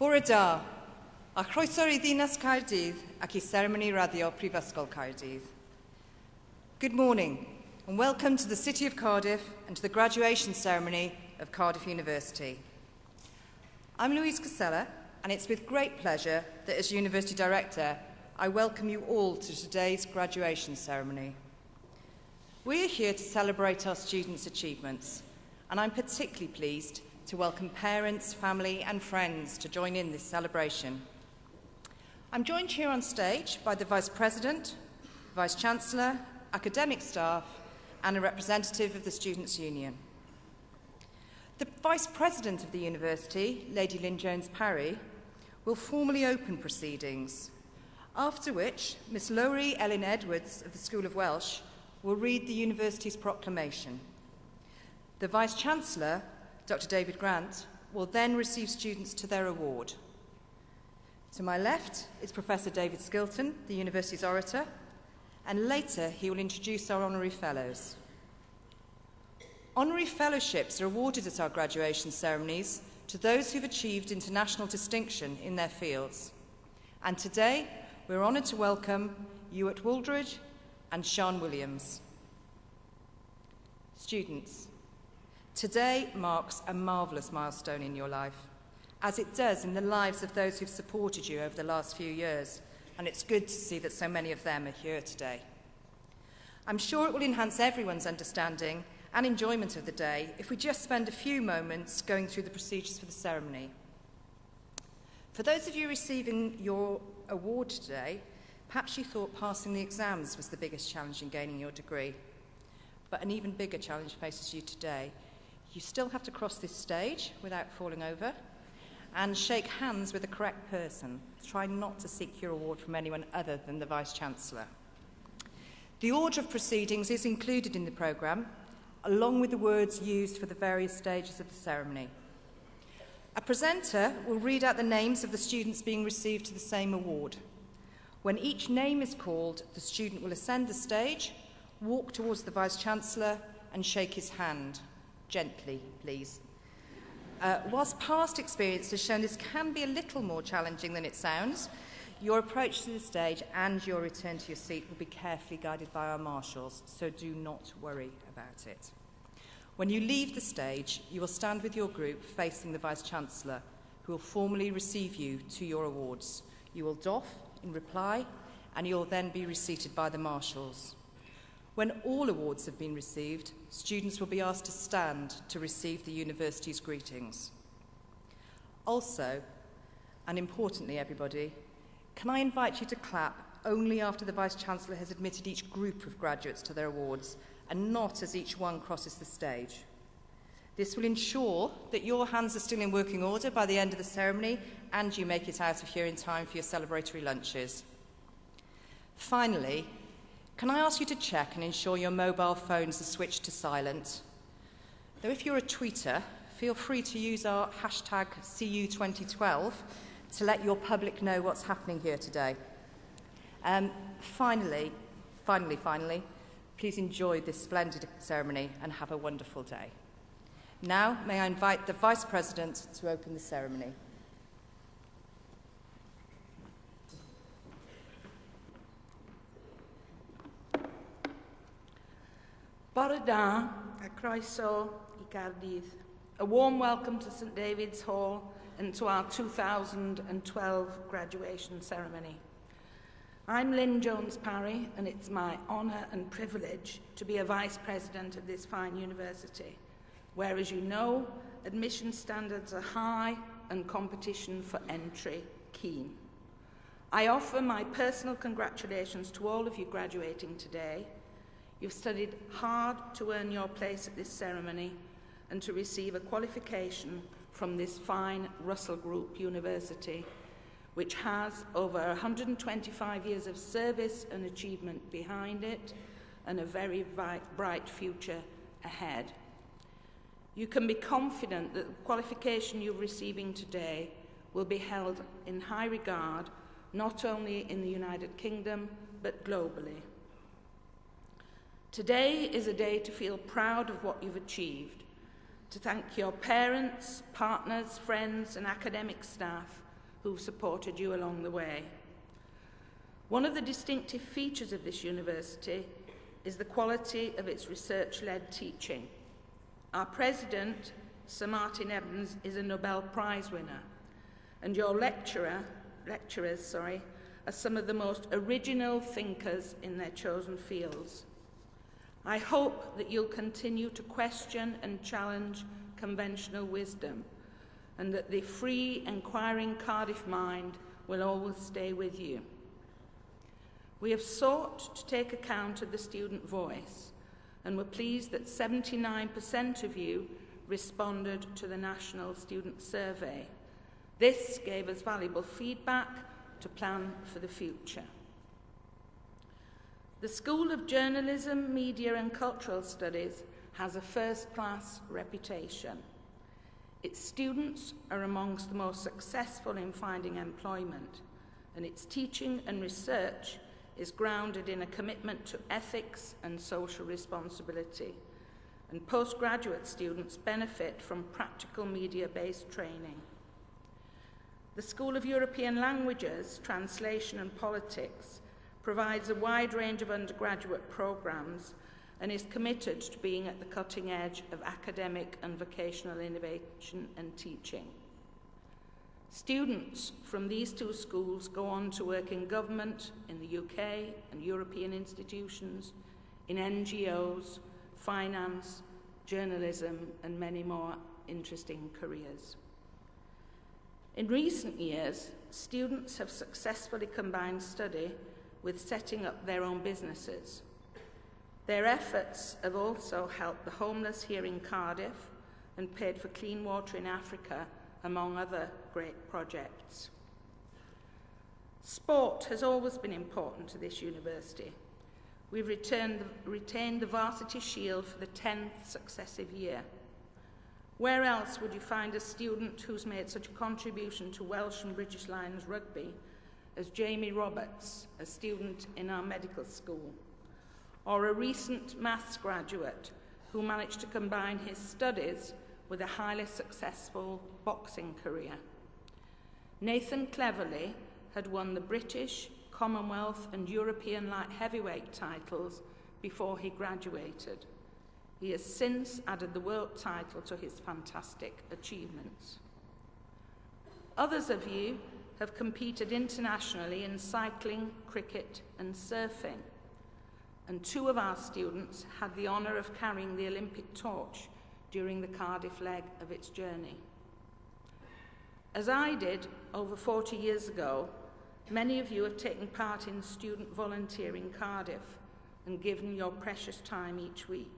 Bore da, a chroeso I ddinas Cardydd ac I seremoni radio Prifysgol Cardydd. Good morning and welcome to the City of Cardiff and to the graduation ceremony of Cardiff University. I'm Louise Casella and it's with great pleasure that as University Director I welcome you all to today's graduation ceremony. We are here to celebrate our students' achievements and I'm particularly pleased to welcome parents, family and friends to join in this celebration. I'm joined here on stage by the Vice President, Vice Chancellor, academic staff and a representative of the Students' Union. The Vice President of the University, Lady Lynn Jones-Parry, will formally open proceedings, after which Miss Lowry Ellen Edwards of the School of Welsh will read the University's proclamation. The Vice Chancellor, Dr. David Grant, will then receive students to their award. To my left is Professor David Skilton, the University's orator, and later he will introduce our Honorary Fellows. Honorary Fellowships are awarded at our graduation ceremonies to those who've achieved international distinction in their fields. And today, we're honoured to welcome Ewart Wooldridge and Sean Williams. Students, today marks a marvellous milestone in your life, as it does in the lives of those who've supported you over the last few years, and it's good to see that so many of them are here today. I'm sure it will enhance everyone's understanding and enjoyment of the day if we just spend a few moments going through the procedures for the ceremony. For those of you receiving your award today, perhaps you thought passing the exams was the biggest challenge in gaining your degree, but an even bigger challenge faces you today. You still have to cross this stage without falling over and shake hands with the correct person. Try not to seek your award from anyone other than the Vice-Chancellor. The order of proceedings is included in the programme, along with the words used for the various stages of the ceremony. A presenter will read out the names of the students being received to the same award. When each name is called, the student will ascend the stage, walk towards the Vice-Chancellor and shake his hand. Gently, please. Whilst past experience has shown this can be a little more challenging than it sounds, your approach to the stage and your return to your seat will be carefully guided by our marshals, so do not worry about it. When you leave the stage, you will stand with your group facing the Vice-Chancellor, who will formally receive you to your awards. You will doff in reply, and you will then be reseated by the marshals. When all awards have been received, students will be asked to stand to receive the university's greetings. Also, and importantly everybody, can I invite you to clap only after the Vice-Chancellor has admitted each group of graduates to their awards and not as each one crosses the stage. This will ensure that your hands are still in working order by the end of the ceremony and you make it out of here in time for your celebratory lunches. Finally, can I ask you to check and ensure your mobile phones are switched to silent? Though if you're a tweeter, feel free to use our hashtag CU2012 to let your public know what's happening here today. Finally, please enjoy this splendid ceremony and have a wonderful day. Now, may I invite the Vice President to open the ceremony. Bore da, a croeso I Cardydd. A warm welcome to St David's Hall and to our 2012 graduation ceremony. I'm Lynn Jones-Parry and it's my honour and privilege to be a Vice President of this fine university, where, as you know, admission standards are high and competition for entry keen. I offer my personal congratulations to all of you graduating today. You've studied hard to earn your place at this ceremony and to receive a qualification from this fine Russell Group University, which has over 125 years of service and achievement behind it and a very bright future ahead. You can be confident that the qualification you're receiving today will be held in high regard, not only in the United Kingdom, but globally. Today is a day to feel proud of what you've achieved, to thank your parents, partners, friends and academic staff who've supported you along the way. One of the distinctive features of this university is the quality of its research-led teaching. Our president, Sir Martin Evans, is a Nobel Prize winner, and your lecturers are some of the most original thinkers in their chosen fields. I hope that you'll continue to question and challenge conventional wisdom, and that the free, inquiring Cardiff mind will always stay with you. We have sought to take account of the student voice, and we're pleased that 79% of you responded to the National Student Survey. This gave us valuable feedback to plan for the future. The School of Journalism, Media and Cultural Studies has a first-class reputation. Its students are amongst the most successful in finding employment, and its teaching and research is grounded in a commitment to ethics and social responsibility, and postgraduate students benefit from practical media-based training. The School of European Languages, Translation and Politics provides a wide range of undergraduate programs and is committed to being at the cutting edge of academic and vocational innovation and teaching. Students from these two schools go on to work in government in the UK and European institutions, in NGOs, finance, journalism, and many more interesting careers. In recent years, students have successfully combined study with setting up their own businesses. Their efforts have also helped the homeless here in Cardiff and paid for clean water in Africa, among other great projects. Sport has always been important to this university. We've retained the Varsity Shield for the 10th successive year. Where else would you find a student who's made such a contribution to Welsh and British Lions rugby as Jamie Roberts, a student in our medical school, or a recent maths graduate who managed to combine his studies with a highly successful boxing career? Nathan Cleverly had won the British, Commonwealth and European light heavyweight titles before he graduated. He has since added the world title to his fantastic achievements. Others of you have competed internationally in cycling, cricket and surfing, and two of our students had the honour of carrying the Olympic torch during the Cardiff leg of its journey. As I did over 40 years ago, many of you have taken part in student volunteer in Cardiff and given your precious time each week.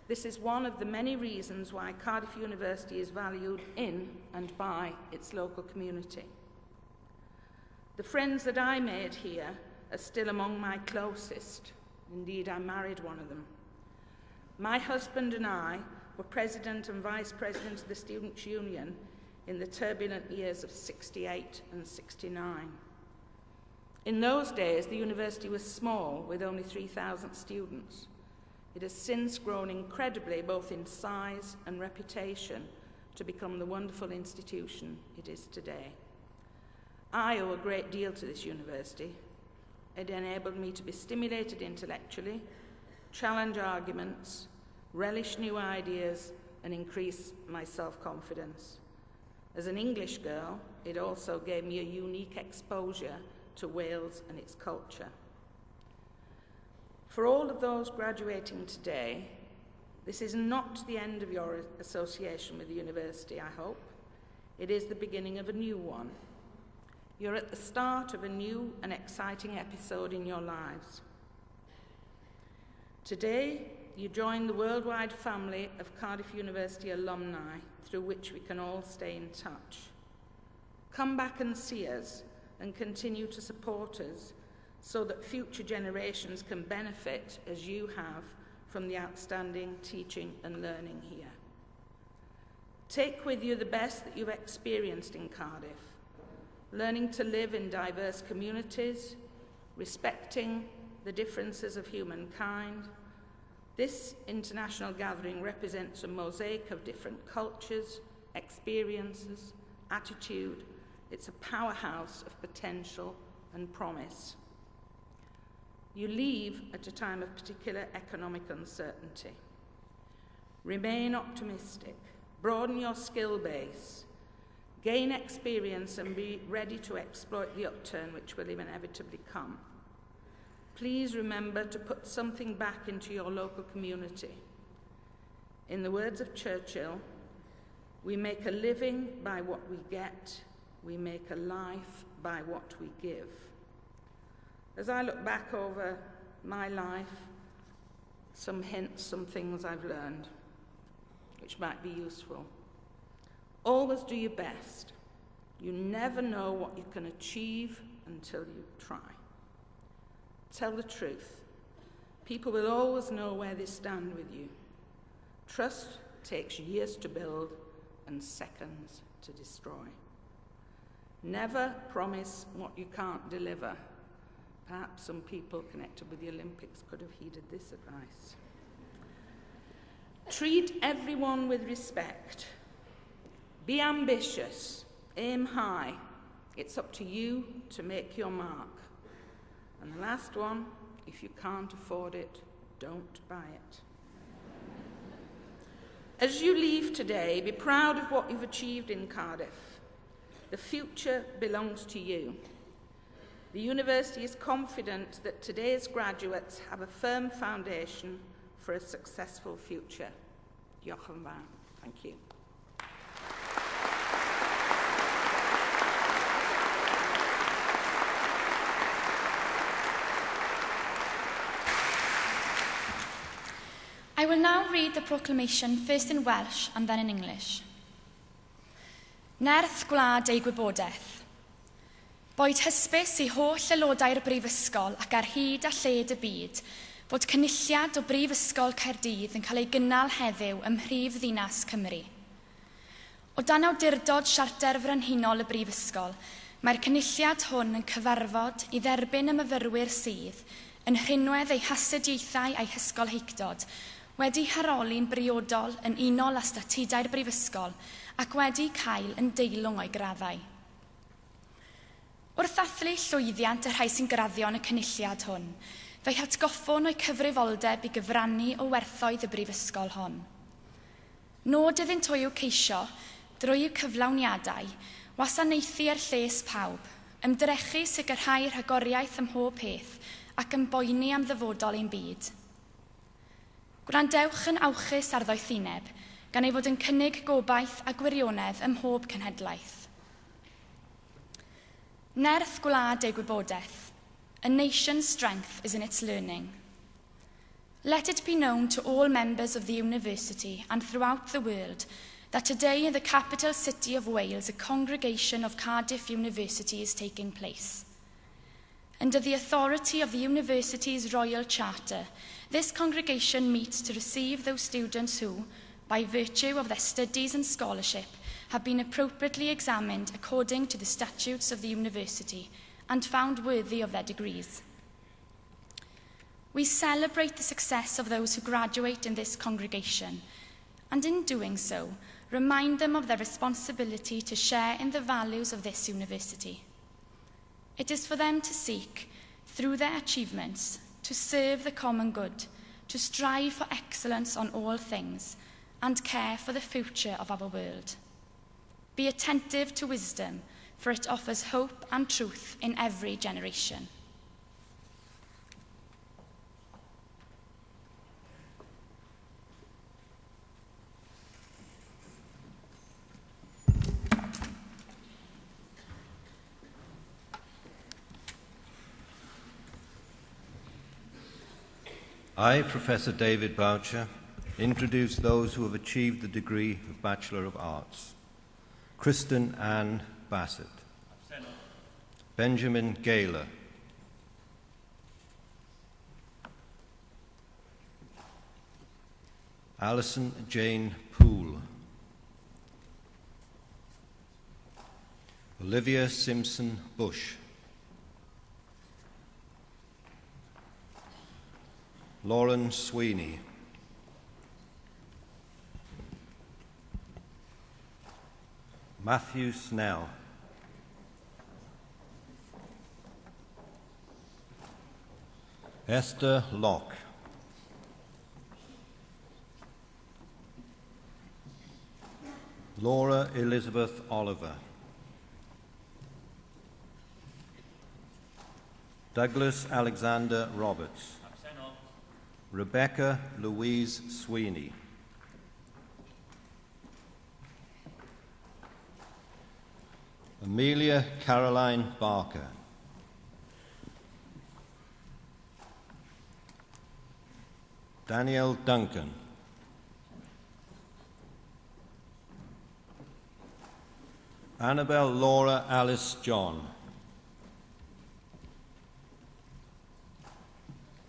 This is one of the many reasons why Cardiff University is valued in and by its local community. The friends that I made here are still among my closest. Indeed, I married one of them. My husband and I were president and vice president of the Students' Union in the turbulent years of 68 and 69. In those days, the university was small, with only 3,000 students. It has since grown incredibly, both in size and reputation, to become the wonderful institution it is today. I owe a great deal to this university. It enabled me to be stimulated intellectually, challenge arguments, relish new ideas, and increase my self-confidence. As an English girl, it also gave me a unique exposure to Wales and its culture. For all of those graduating today, this is not the end of your association with the university, I hope. It is the beginning of a new one. You're at the start of a new and exciting episode in your lives. Today, you join the worldwide family of Cardiff University alumni, through which we can all stay in touch. Come back and see us and continue to support us so that future generations can benefit, as you have, from the outstanding teaching and learning here. Take with you the best that you've experienced in Cardiff, learning to live in diverse communities, respecting the differences of humankind. This international gathering represents a mosaic of different cultures, experiences, attitude, It's a powerhouse of potential and promise. You leave at a time of particular economic uncertainty. Remain optimistic, broaden your skill base, gain experience and be ready to exploit the upturn which will inevitably come. Please remember to put something back into your local community. In the words of Churchill, we make a living by what we get, we make a life by what we give. As I look back over my life, some hints, some things I've learned, which might be useful. Always do your best. You never know what you can achieve until you try. Tell the truth. People will always know where they stand with you. Trust takes years to build and seconds to destroy. Never promise what you can't deliver. Perhaps some people connected with the Olympics could have heeded this advice. Treat everyone with respect. Be ambitious. Aim high. It's up to you to make your mark. And the last one, if you can't afford it, don't buy it. As you leave today, be proud of what you've achieved in Cardiff. The future belongs to you. The university is confident that today's graduates have a firm foundation for a successful future. Diolch yn fawr. Thank you. I will now read the proclamation first in Welsh and then in English. Nerth gwlad ei gwybodaeth. Boed hysbys i holl aelodau'r Brifysgol ac ar hyd a lled y byd fod cynulliad o Brifysgol Caerdydd yn cael ei gynnal heddiw ym mhrif ddinas Cymru. O dan awdurdod Siarter Frenhinol y Brifysgol, mae'r cynulliad hwn yn cyfarfod i dderbyn y myfyrwyr sydd yn rhinwedd eu hastudiaethau a'i hysgol heicdod, wedi haroli'n briodol yn unol â statudau'r Brifysgol ac wedi cael yn deilwng o'i graddau. Wrth ddathlu llwyddiant y rhai sy'n graddio yn y cynulliad hwn, fe'i hatgoffwn o'i cyfrifoldeb i gyfrannu o werthoedd y Brifysgol hon. Nod iddynt o'i ceisio, drwy i'w cyflawniadau, wasanaethu ar lles pawb, ymdrechu sicrhau rhagoriaeth ym mhob peth ac yn boeni am ddyfodol ein byd. Gwrandewch yn awchus ar ddoethineb, gan ei fod yn cynnig gobaith a gwirionedd ym mhob cenhedlaeth. Nerth gwlad ei gwybodaeth. A nation's strength is in its learning. Let it be known to all members of the university and throughout the world that today in the capital city of Wales a congregation of Cardiff University is taking place. Under the authority of the university's Royal Charter, this congregation meets to receive those students who, by virtue of their studies and scholarship, have been appropriately examined according to the statutes of the university and found worthy of their degrees. We celebrate the success of those who graduate in this congregation, and in doing so, remind them of their responsibility to share in the values of this university. It is for them to seek, through their achievements, to serve the common good, to strive for excellence on all things, and care for the future of our world. Be attentive to wisdom, for it offers hope and truth in every generation. I, Professor David Boucher, introduce those who have achieved the degree of Bachelor of Arts. Kristen Ann Bassett. Benjamin Gaylor. Alison Jane Poole. Olivia Simpson Bush. Lauren Sweeney. Matthew Snell. Esther Locke. Laura Elizabeth Oliver. Douglas Alexander Roberts. Rebecca Louise Sweeney. Amelia Caroline Barker. Danielle Duncan. Annabelle Laura Alice John.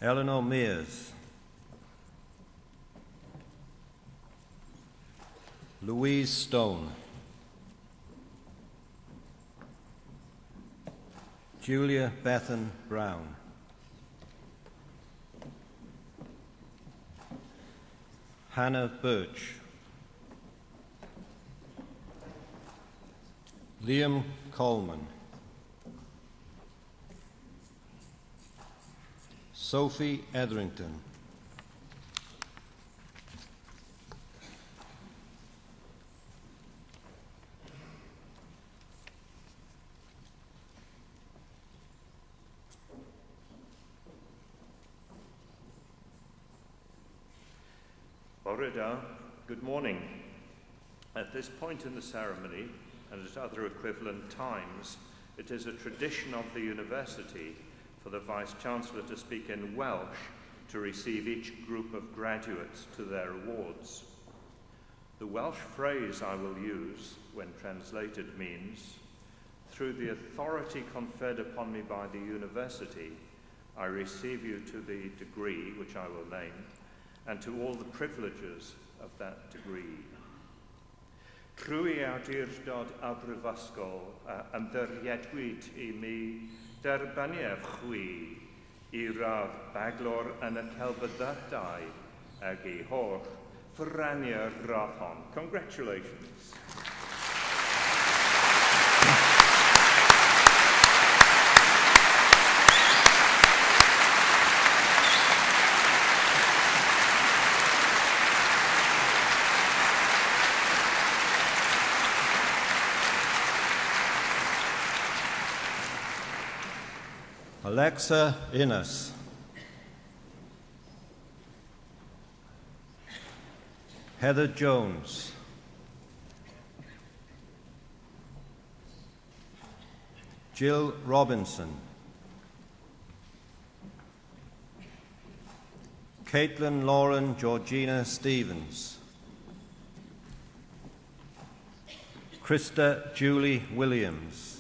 Eleanor Mears. Louise Stone. Julia Bethan Brown. Hannah Birch. Liam Coleman. Sophie Etherington. Borida, good morning. At this point in the ceremony, and at other equivalent times, it is a tradition of the university for the Vice-Chancellor to speak in Welsh to receive each group of graduates to their awards. The Welsh phrase I will use, when translated, means, "Through the authority conferred upon me by the university, I receive you to the degree, which I will name, and to all the privileges of that degree." Trwy awdurdod a brifysgol ymddiriedwyd I mi derbaniaf chwi I radd baglor yn y celbyddydau ag I holl ffraniau'r radd hon. Congratulations. Alexa Innes. Heather Jones. Jill Robinson. Caitlin Lauren Georgina Stevens. Krista Julie Williams.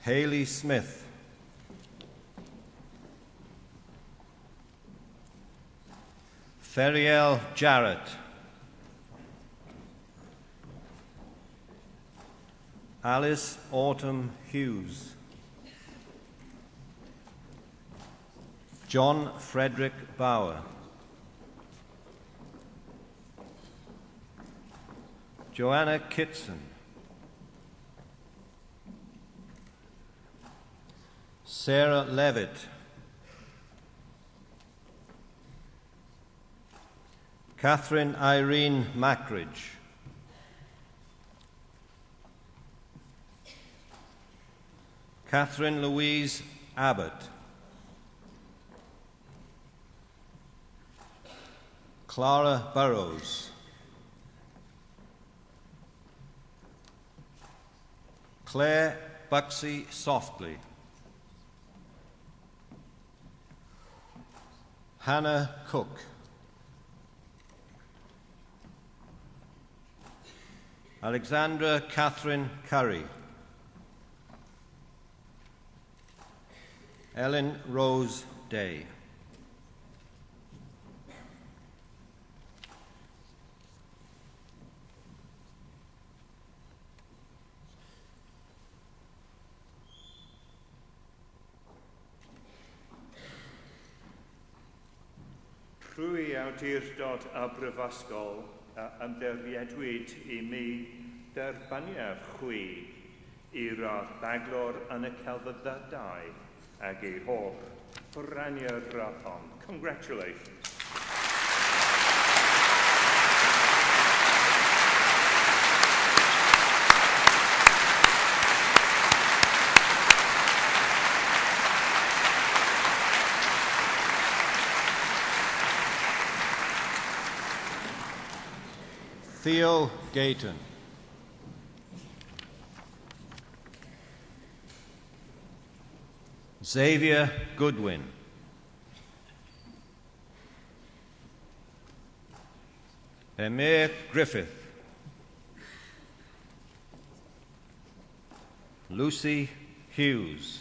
Hayley Smith. Feriel Jarrett. Alice Autumn Hughes. John Frederick Bauer. Joanna Kitson. Sarah Levitt. Catherine Irene Mackridge. Catherine Louise Abbott. Clara Burrows. Claire Buxey Softly. Hannah Cook. Alexandra Catherine Curry. Ellen Rose Day. Trwy awdurdod a brifysgol ymddiriedwyd I mi derbaniaf chwi I radd baglor yn y celfyddydau ag ei holl ffraniau'r radd hon. Congratulations. Theo Gayton. Xavier Goodwin. Emir Griffith. Lucy Hughes.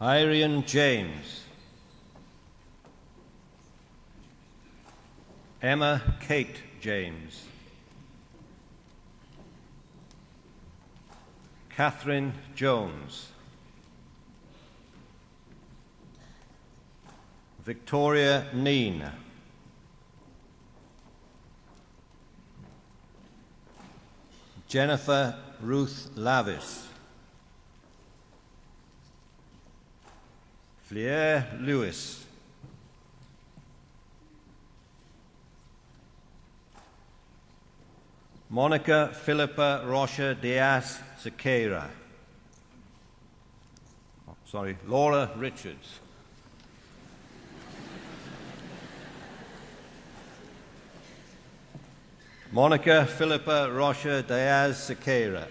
Irene James. Emma Kate James. Catherine Jones. Victoria Neen. Jennifer Ruth Lavis. Flair Lewis. Monica Philippa Rocha Diaz Sequeira. Laura Richards. Monica Philippa Rocha Diaz Sequeira.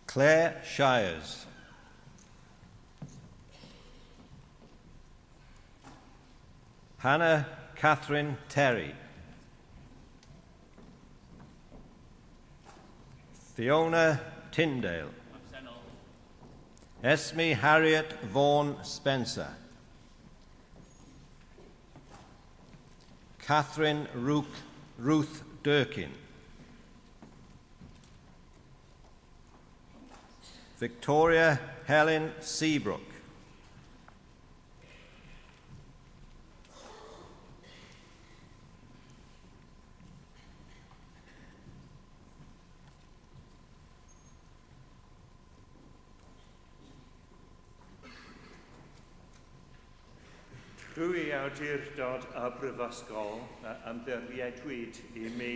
Claire Shires. Hannah Catherine Terry. Fiona Tyndale. Esme Harriet Vaughan Spencer. Catherine Ruth Durkin. Victoria Helen Seabrook. Rwy awdurdod y Brifysgol ymddiriedwyd I mi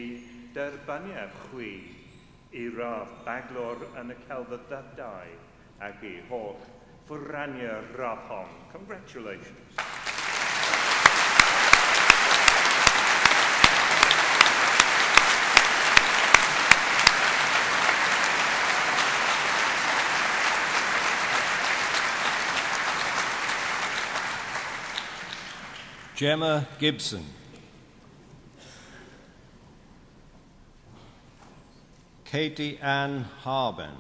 derbaniau chwi I radd baglor yn y celfyddydau ag I holl ffraniau'r radd hon. Congratulations. Gemma Gibson. Katie Ann Harben.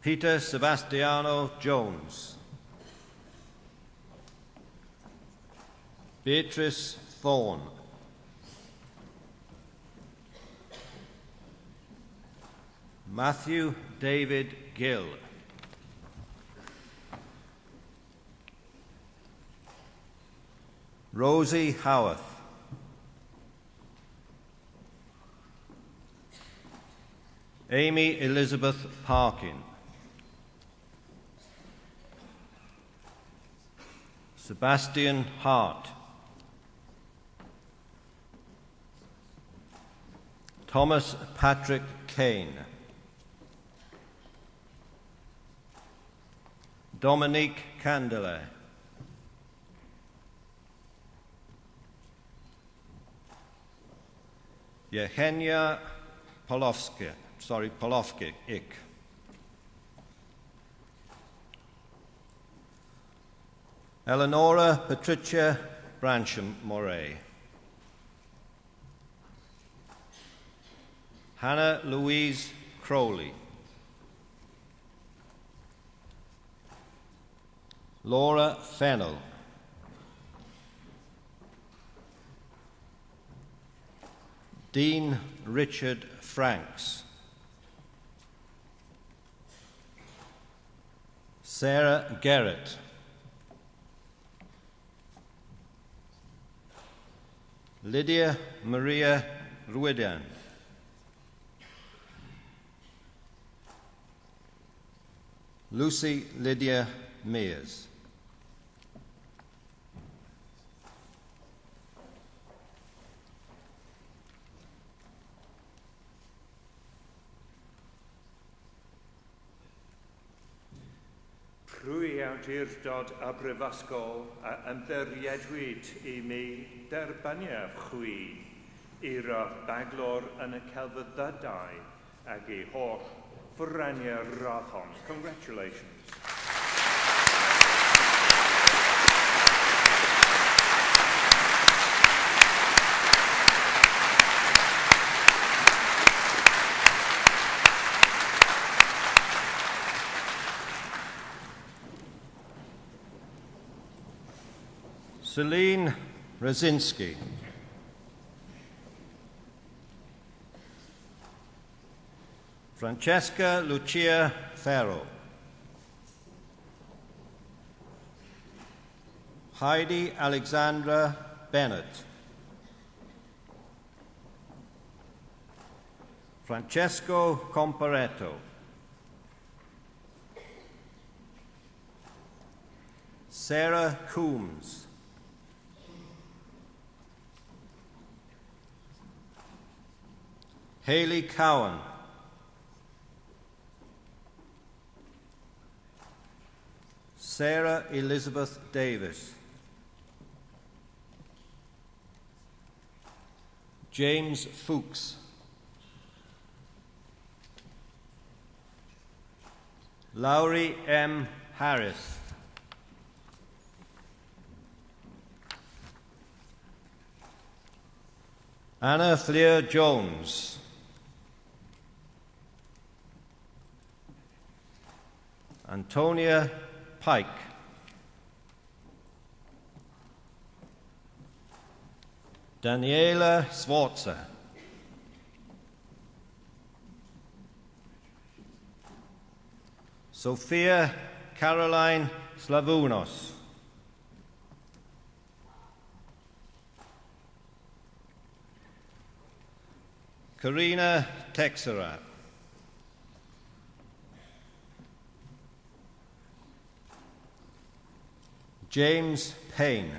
Peter Sebastiano Jones. Beatrice Thorne. Matthew David Gill. Rosie Howarth. Amy Elizabeth Parkin. Sebastian Hart. Thomas Patrick Kane. Dominique Candela. Yehenia Polovsky. Eleonora Patricia Brancham-Moray. Hannah Louise Crowley. Laura Fennell. Dean Richard Franks. Sarah Garrett, Lydia Maria Ruidan, Lucy Lydia Mears, Rwy awdurdod a brifysgol a ymddiriedwyd I mi derbaniaf chwi i'r baglor yn y celfyddydau ac I holl ffwraniau rathon. Congratulations. Celine Rosinski, Francesca Lucia Ferro, Heidi Alexandra Bennett, Francesco Comparetto, Sarah Coombs, Hayley Cowan, Sarah Elizabeth Davis, James Fuchs, Lowry M. Harris, Anna Fleer Jones, Antonia Pike, Daniela Swartzer, Sophia Caroline Slavunos, Karina Texera, James Payne,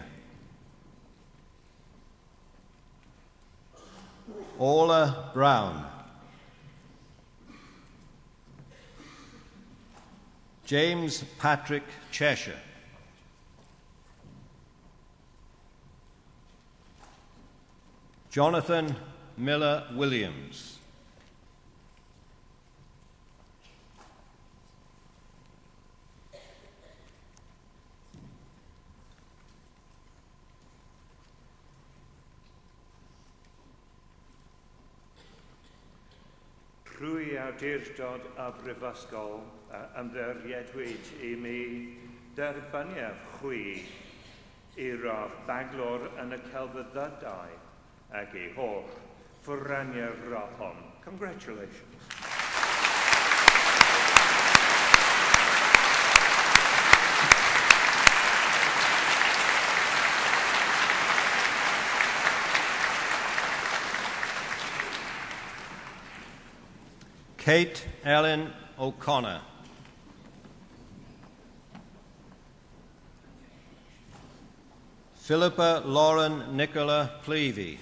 Orla Brown, James Patrick Cheshire, Jonathan Miller Williams, Rwy awdurdod a brifysgol a ymddiriedwyd I mi derbaniaf chwi i'r baglor yn y celfyddydau ac I holl ffwraniau rathon. Congratulations. Kate Ellen O'Connor, Philippa Lauren Nicola Clevey,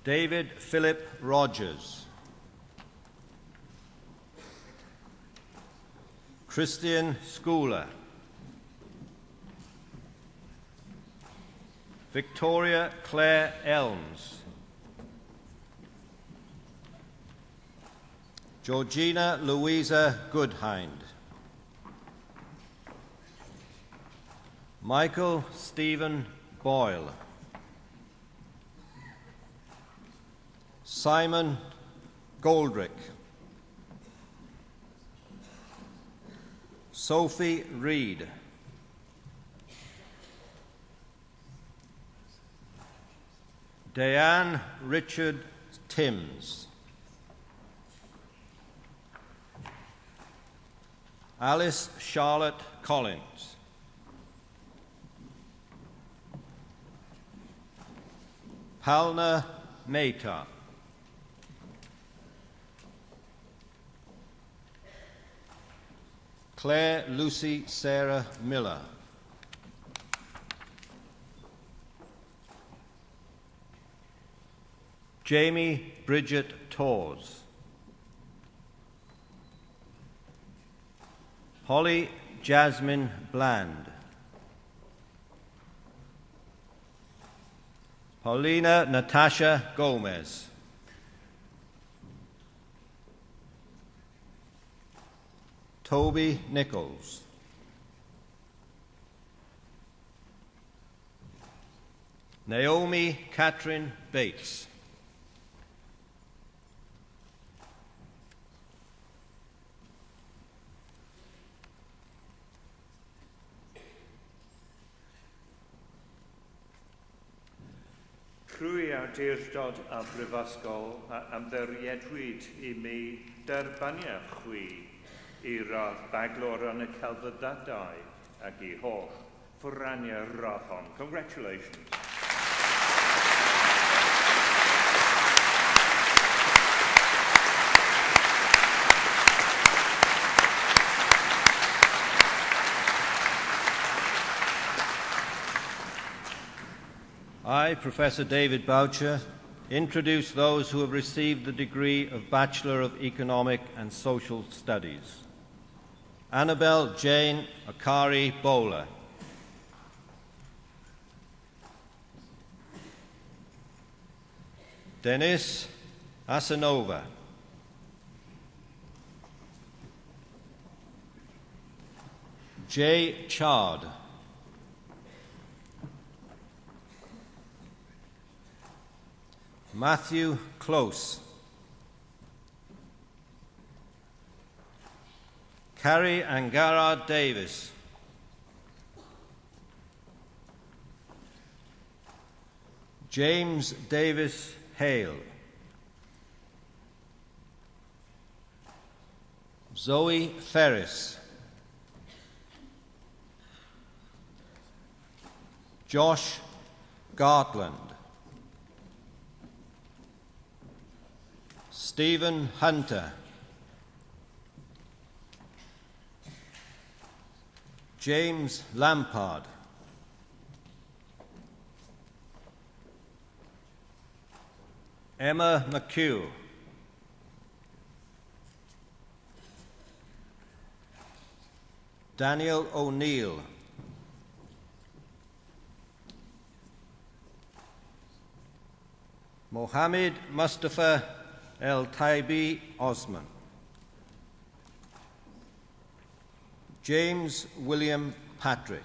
David Philip Rogers, Christian Schooler, Victoria Claire Elms, Georgina Louisa Goodhind, Michael Stephen Boyle, Simon Goldrick, Sophie Reed, Diane Richard Timms, Alice Charlotte Collins. Palna Mehta. Claire Lucy Sarah Miller. Jamie Bridget Tors. Holly Jasmine Bland. Paulina Natasha Gomez. Toby Nichols. Naomi Catherine Bates. Crwy awdurdod a brifysgol a ymddiriedwyd I mi derbaniau chwi I radd baglor yn y celfyddadau ac I holl ffwraniau radd hon. Congratulations. I, Professor David Boucher, introduce those who have received the degree of Bachelor of Economic and Social Studies. Annabelle Jane Akari Bowler. Denis Asanova. Jay Chard. Matthew Close. Carrie Angara Davis. James Davis Hale. Zoe Ferris. Josh Gartland. Stephen Hunter. James Lampard. Emma McHugh. Daniel O'Neill. Mohammed Mustafa El Taibi Osman. James William Patrick.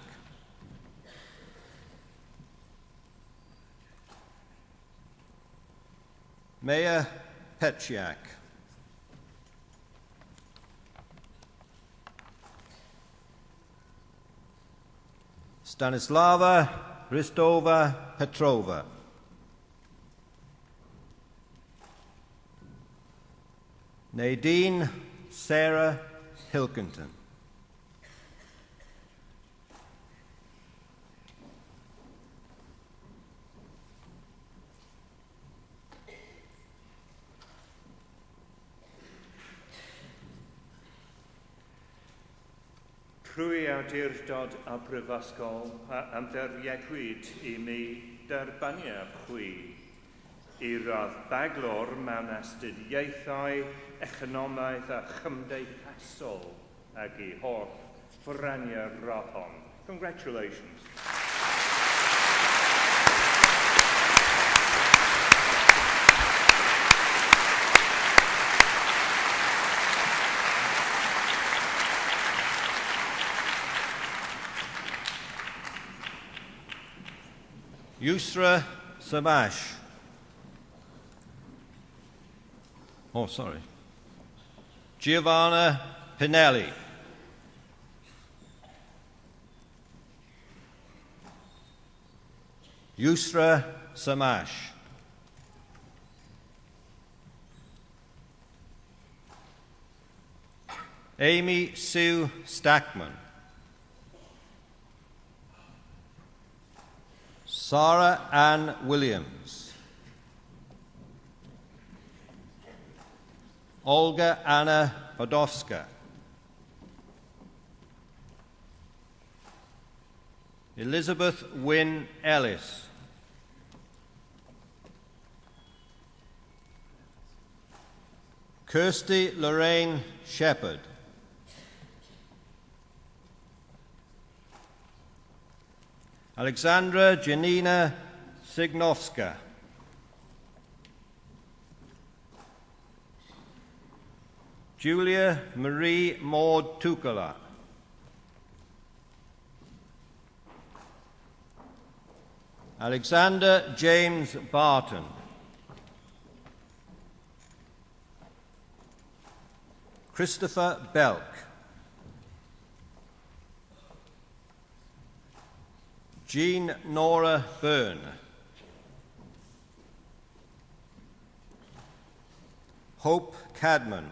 Maya Petchiak. Stanislava Ristova Petrova. Nadine Sarah Hilkington. Crwy awdurdod a brifysgol a ymddiriedwyd I mi derbaniau chwi I radd baglor mewn astudiaethau, economaidd a chymdeithasol ac I holl ffwraniau radd hon. Congratulations. Yusra Samash. Oh, sorry. Giovanna Pinelli. Yusra Samash. Amy Sue Stackman, Sarah Ann Williams, Olga Anna Podowska, Elizabeth Wynne Ellis, Kirsty Lorraine Shepherd, Alexandra Janina Signovska, Julia Marie Maud Tukala, Alexander James Barton, Christopher Belk, Jean Nora Byrne, Hope Cadman,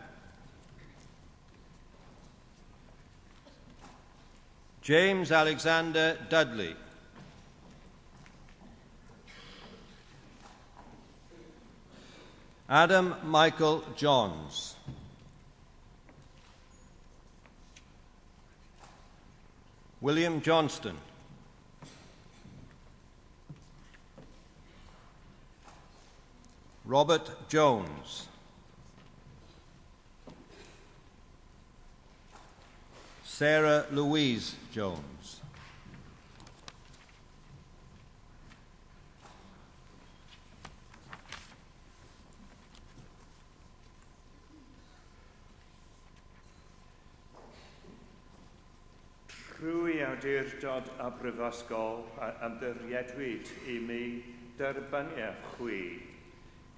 James Alexander Dudley, Adam Michael Johns, William Johnston, Robert Jones, Sarah Louise Jones, Trwy awdurdod a brifysgol a ymddiriedwyd I mi derbyniau chwi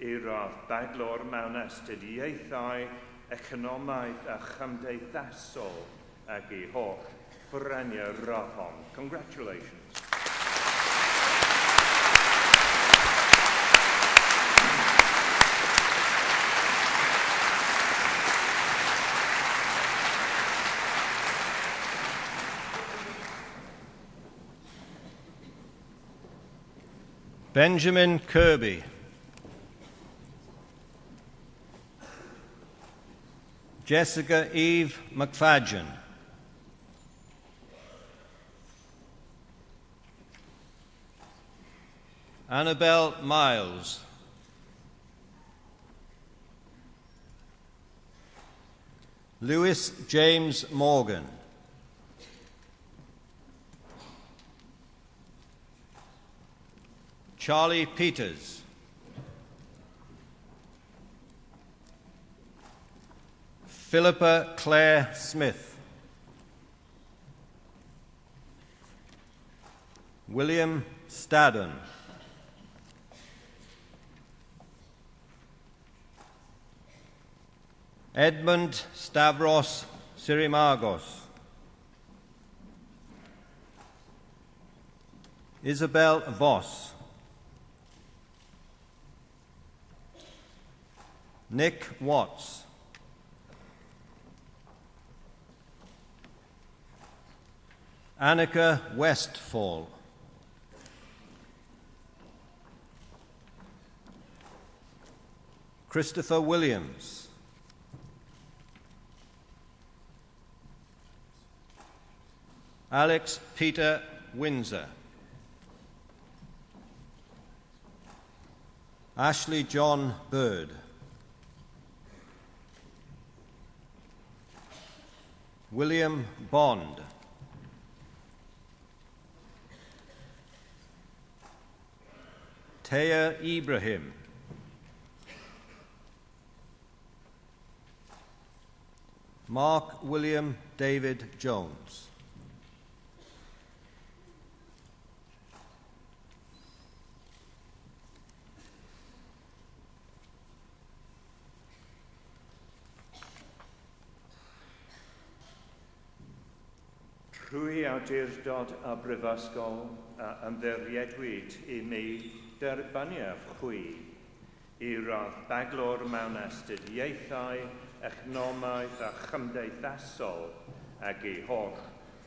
I rodd baglor mewn astudiaethau, economaidd a chymdeithasol ag I holl bryniau roddon. Congratulations. Benjamin Kirby, Jessica Eve McFadgen, Annabelle Miles, Lewis James Morgan, Charlie Peters, Philippa Claire Smith, William Staddon, Edmund Stavros Syrimagos, Isabel Voss, Nick Watts, Annika Westfall, Christopher Williams, Alex Peter Windsor, Ashley John Bird, William Bond, Taya Ibrahim, Mark William David Jones, Trwy awdurdod a brifysgol a ymddiriedwyd I mi derbyniaf chwi I rodd baglor mewn astudiaethau, economaidd a chymdeithasol ag ei holl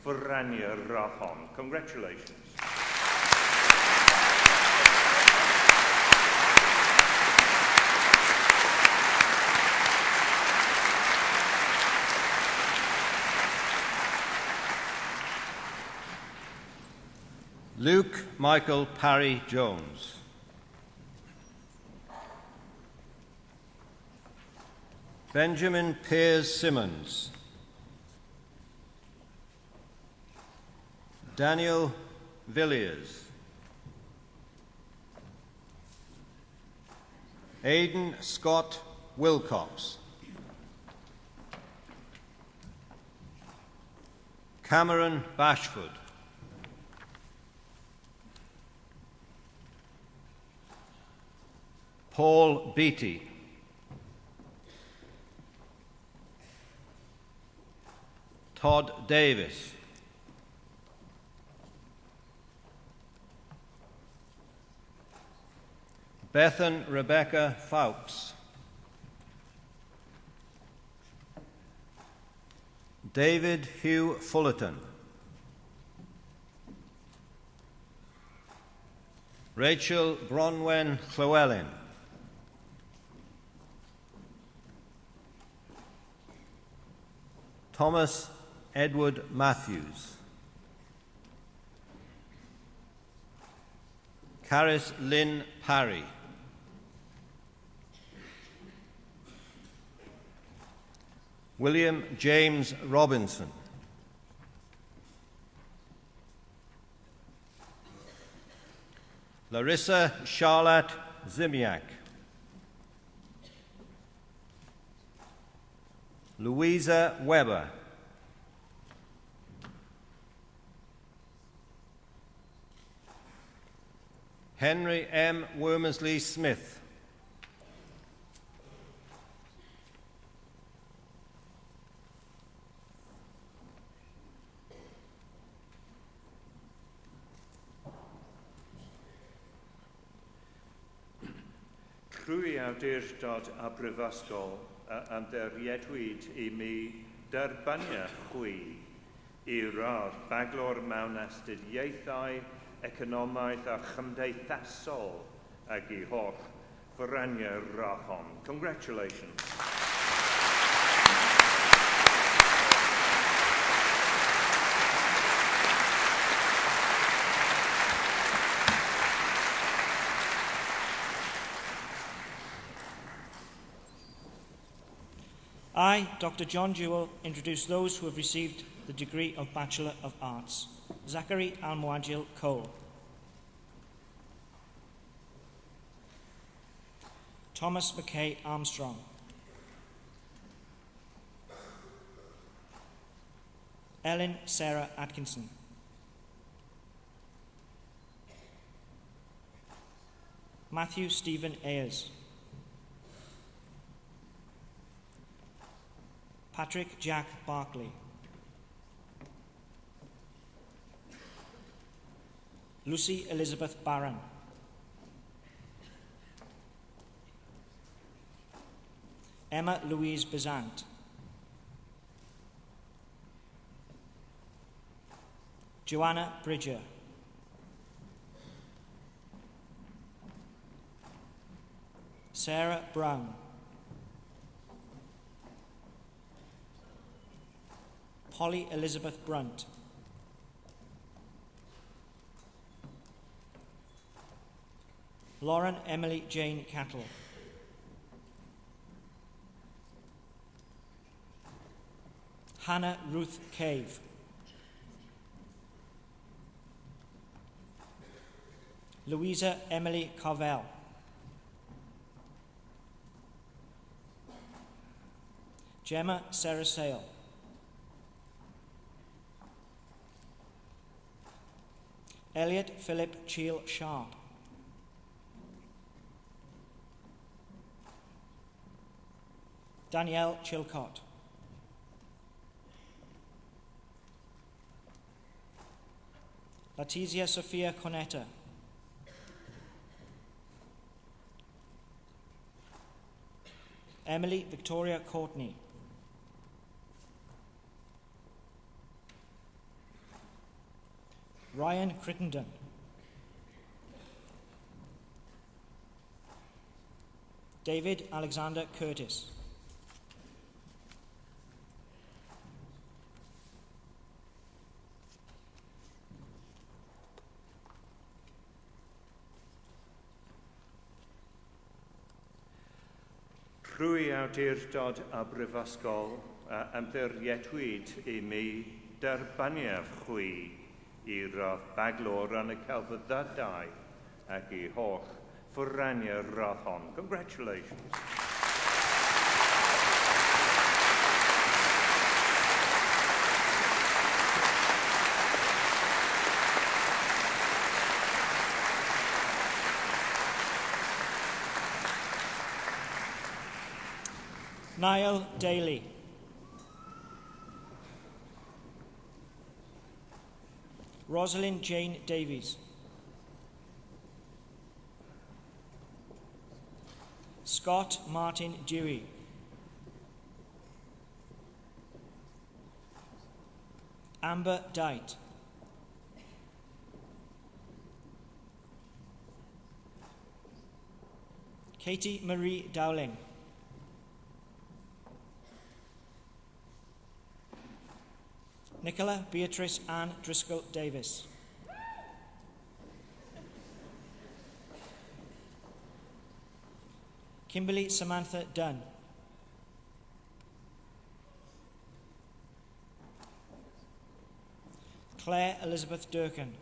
ffwrania'r rahon. Congratulations. Luke Michael Parry Jones. Benjamin Piers Simmons. Daniel Villiers. Aidan Scott Wilcox. Cameron Bashford. Paul Beattie. Todd Davis. Bethan Rebecca Fowkes. David Hugh Fullerton. Rachel Bronwen Llewellyn. Thomas Edward Matthews. Caris Lynn Parry. William James Robinson. Larissa Charlotte Zimiak. Louisa Weber. Henry M. Wormersley Smith. Trwy awdurdod a brifysgol am dderiedwyd I mi derbynio chwi I radd baglor mewn astudiaethau, economaidd a chymdeithasol ag I holl ffwrania'r rahon. Congratulations. I, Dr. John Jewell, introduce those who have received the degree of Bachelor of Arts. Zachary Al-Muadjil Cole. Thomas McKay Armstrong. Ellen Sarah Atkinson. Matthew Stephen Ayers. Patrick Jack Barkley. Lucy Elizabeth Barron. Emma Louise Bezant. Joanna Bridger. Sarah Brown. Polly Elizabeth Brunt. Lauren Emily Jane Cattle. Hannah Ruth Cave. Louisa Emily Carvel. Gemma Sarah Sale. Elliot Philip Cheel Sharp. Danielle Chilcott. Letizia Sophia Conetta. Emily Victoria Courtney. Ryan Crittenden. David Alexander Curtis. Rwy awdurdod a brifysgol ymddiriedwyd I mi derbaniaf chwi i'r baglor yn y celfyddydau ac I holl ffwraniau'r rodd hon. Congratulations. Niall Daly. Rosalind Jane Davies. Scott Martin Dewey. Amber Dight. Katie Marie Dowling. Nicola Beatrice Ann Driscoll Davis. Kimberly Samantha Dunn. Claire Elizabeth Durkin.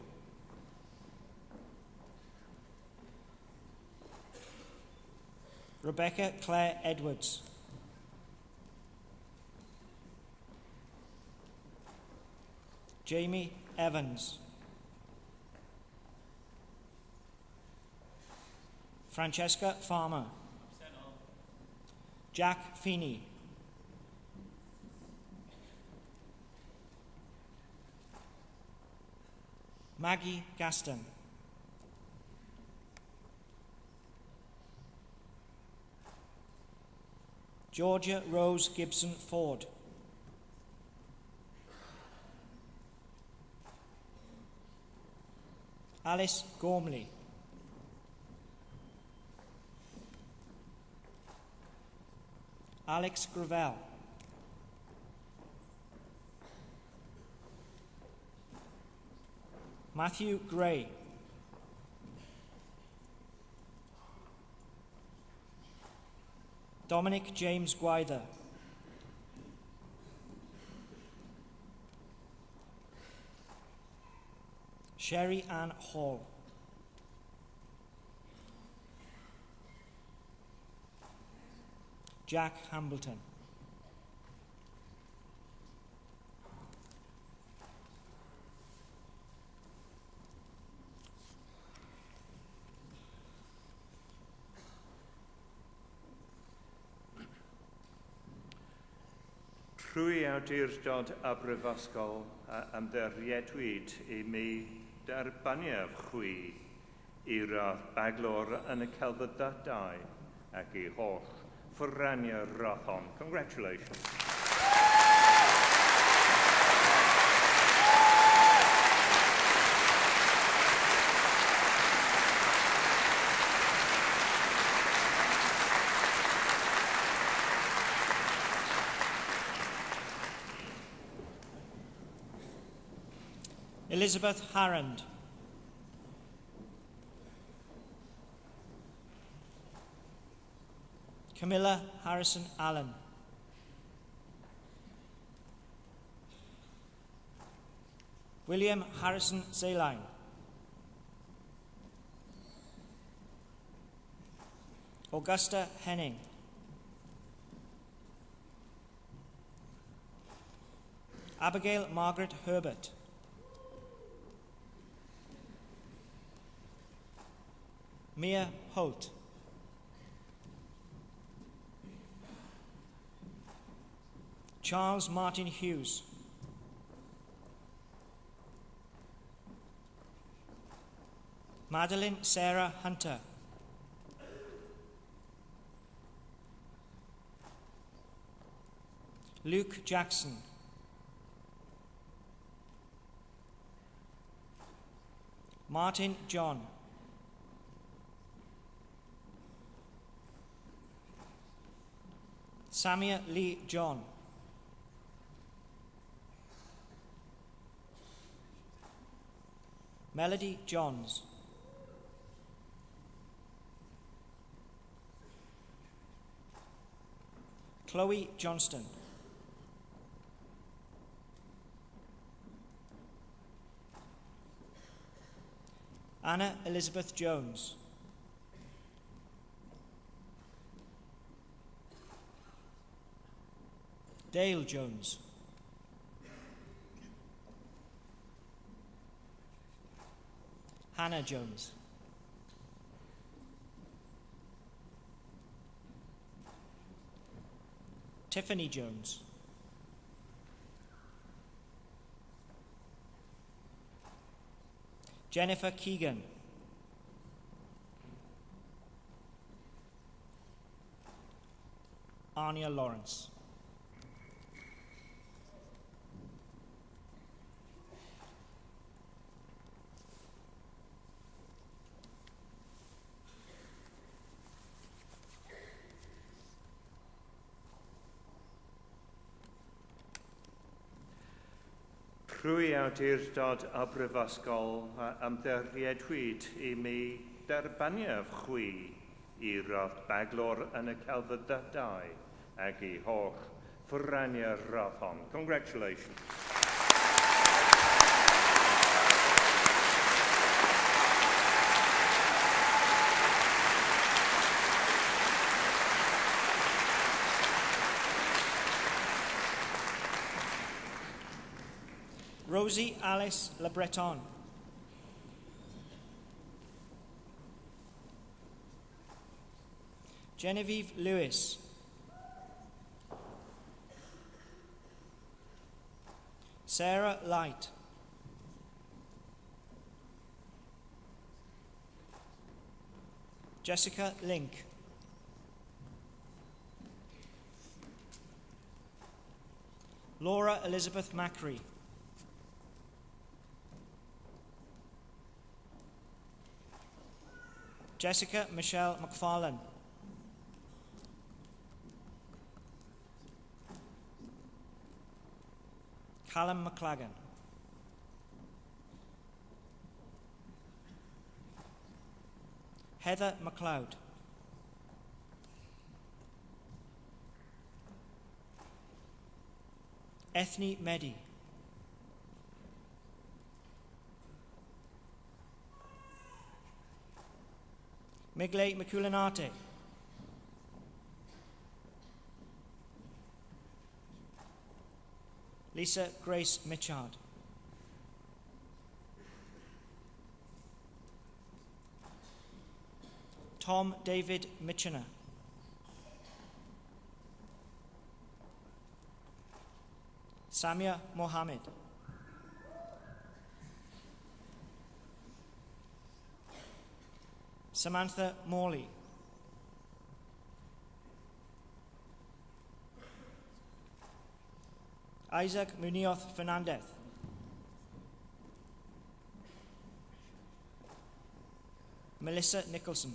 Rebecca Claire Edwards. Jamie Evans. Francesca Farmer. Jack Feeney. Maggie Gaston. Georgia Rose Gibson Ford. Alice Gormley. Alex Gravel. Matthew Gray. Dominic James Gwyther. Sherry Ann Hall. Jack Hambleton. Rwy awdurdod a brifysgol ymddiriedwyd I mi derbaniaf chwi i'r baglor yn y celfyddydau ac I holl ffwraniau'r rodd hon. Congratulations. Elizabeth Harrand. Camilla Harrison Allen. William Harrison Zayline. Augusta Henning. Abigail Margaret Herbert. Mia Holt. Charles Martin Hughes. Madeline Sarah Hunter. Luke Jackson. Martin John. Samia Lee John. Melody Johns. Chloe Johnston. Anna Elizabeth Jones. Dale Jones. Hannah Jones. Tiffany Jones. Jennifer Keegan. Anya Lawrence. Rwy awdurdod a brifysgol ymddiriedwyd I mi derbaniaf chwi I radd baglor yn y celfyddydau ac I holl ffwraniau radd hon. Congratulations. Rosie Alice Le Breton. Genevieve Lewis. Sarah Light. Jessica Link. Laura Elizabeth Macri. Jessica Michelle McFarlane. Callum McLagan. Heather McLeod. Ethne Meddy. Migle Maculinate. Lisa Grace Mitchard. Tom David Mitchener. Samia Mohammed. Samantha Morley. Isaac Munoz Fernandez. Melissa Nicholson.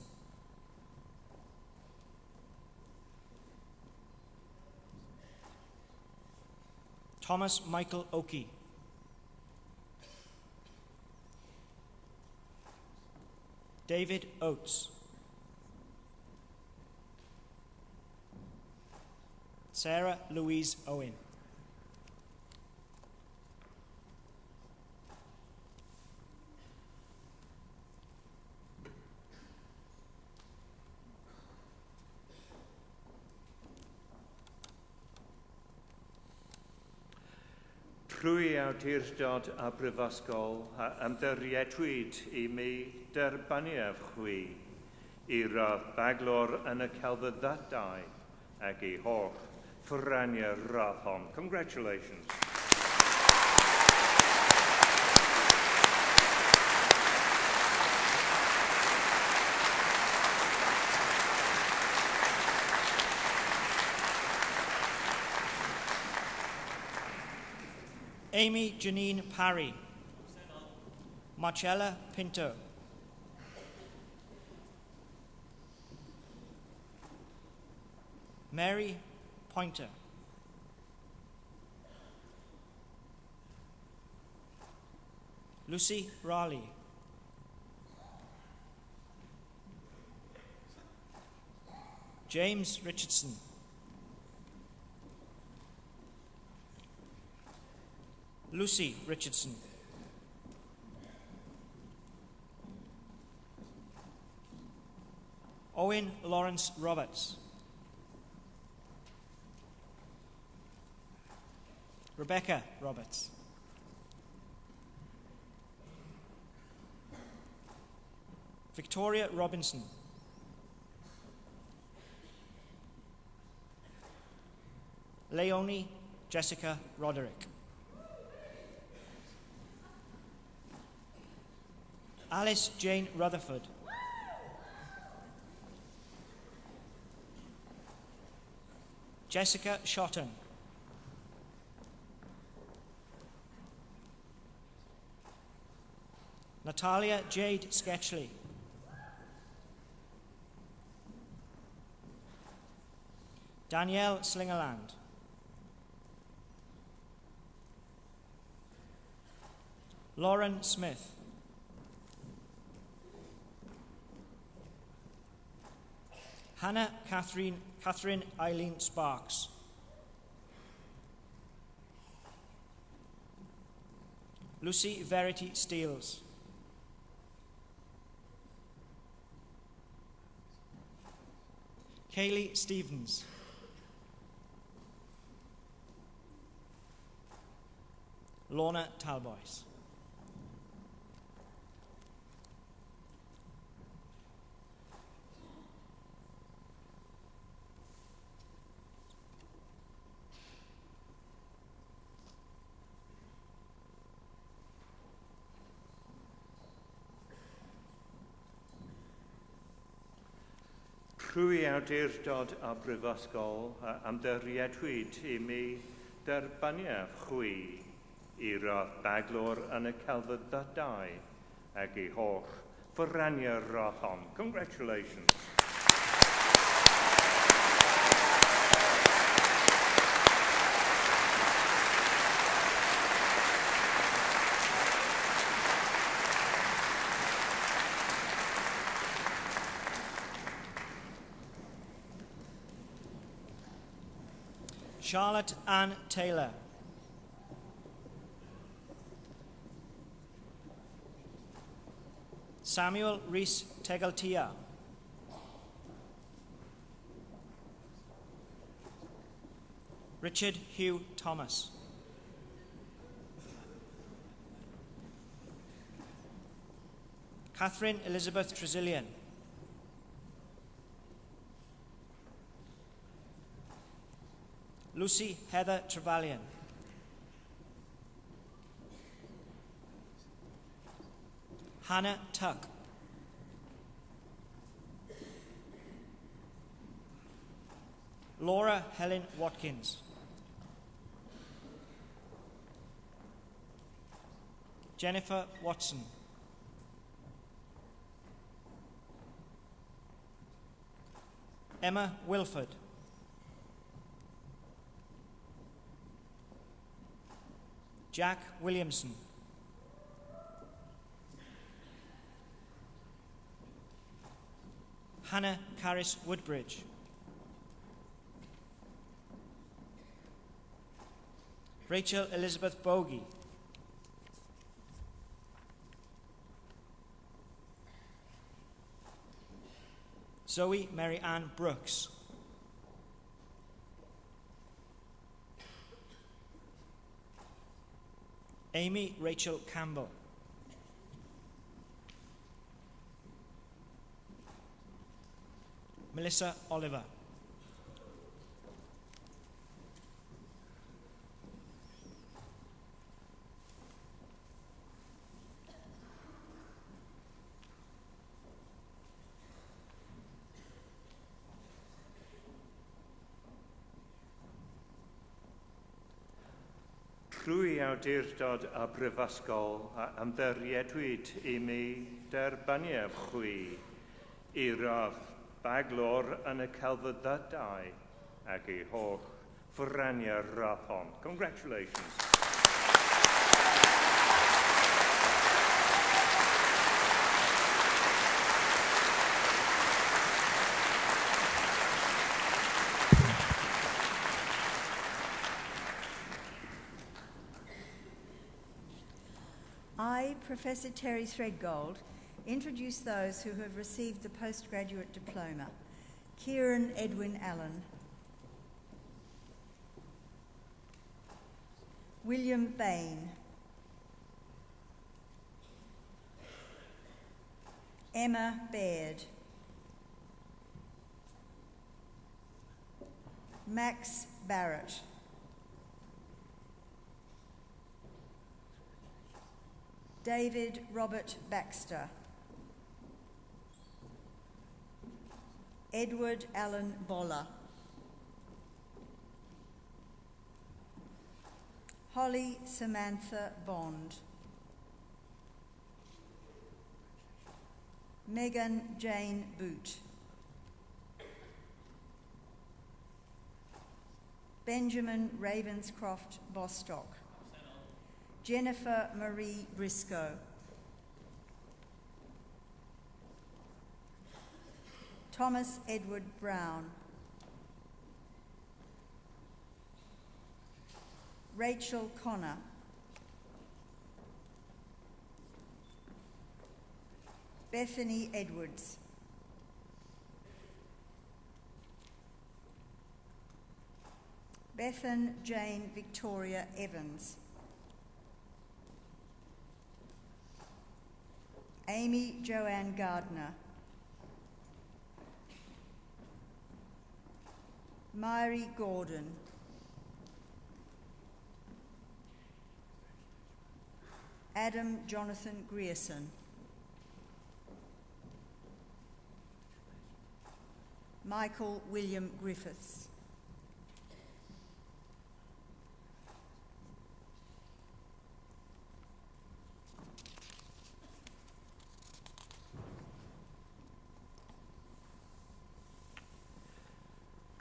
Thomas Michael Oakey. David Oates. Sarah Louise Owen. Rwy awdurdod a brifysgol a ymddiriedwyd I mi derbaniaf chwi I radd baglor yn y celfyddydau ac I holl ffwraniau radd hon. Congratulations. Amy Janine Parry. Marcella Pinto. Mary Pointer. Lucy Raleigh. James Richardson. Lucy Richardson. Owen Lawrence Roberts. Rebecca Roberts. Victoria Robinson. Leonie Jessica Roderick. Alice Jane Rutherford. Jessica Shotton. Natalia Jade Sketchley. Danielle Slingerland. Lauren Smith. Hannah Catherine Eileen Sparks. Lucy Verity Steels. Kaylee Stevens. Lorna Talboys. Rwy awdurdod a brifysgol am dyrriedwyd i mi derbaniaf chwi i'r baglwr yn y celfyddydau ac i holl fyrrania'r rothon. Congratulations. Charlotte Ann Taylor. Samuel Rees Tegaltia. Richard Hugh Thomas. Catherine Elizabeth Tresillian. Lucy Heather Trevelyan. Hannah Tuck. Laura Helen Watkins. Jennifer Watson. Emma Wilford. Jack Williamson. Hannah Caris Woodbridge. Rachel Elizabeth Bogey. Zoe Mary Ann Brooks. Amy Rachel Campbell. Melissa Oliver. Trwy awdurdod a brifysgol a ymddiriedwyd I mi derbaniaf chwi I radd baglor yn y celfyddydau ac I holl ffraniau'r radd hon. Congratulations. I, Professor Terry Threadgold, introduce those who have received the postgraduate diploma. Kieran Edwin Allen, William Bain, Emma Baird, Max Barrett, David Robert Baxter, Edward Allen Boller, Holly Samantha Bond, Megan Jane Boot, Benjamin Ravenscroft Bostock, Jennifer Marie Briscoe, Thomas Edward Brown, Rachel Connor, Bethany Edwards, Bethan Jane Victoria Evans, Amy Joanne Gardner, Myri Gordon, Adam Jonathan Grierson, Michael William Griffiths,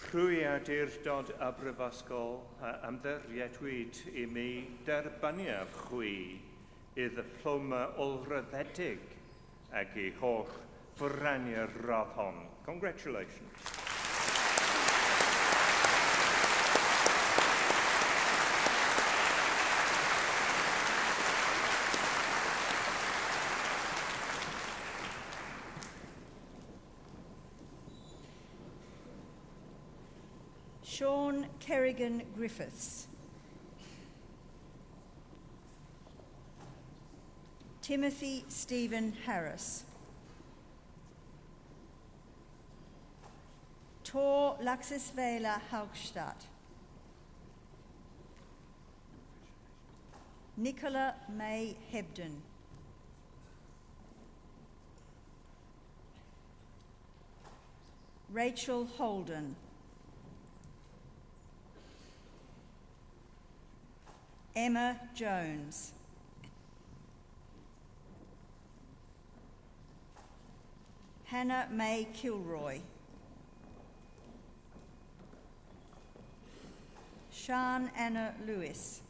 Trwy awdurdod a brifysgol a ymddiriedwyd I mi derbaniaf chwi I ddiploma olryddedig ac I holl ffraniau'r radd hon. Congratulations. Sean Kerrigan Griffiths, Timothy Stephen Harris, Tor Laxisvela Haugstadt, Nicola May Hebden, Rachel Holden, Emma Jones, Hannah May Kilroy, Sian Anna Lewis,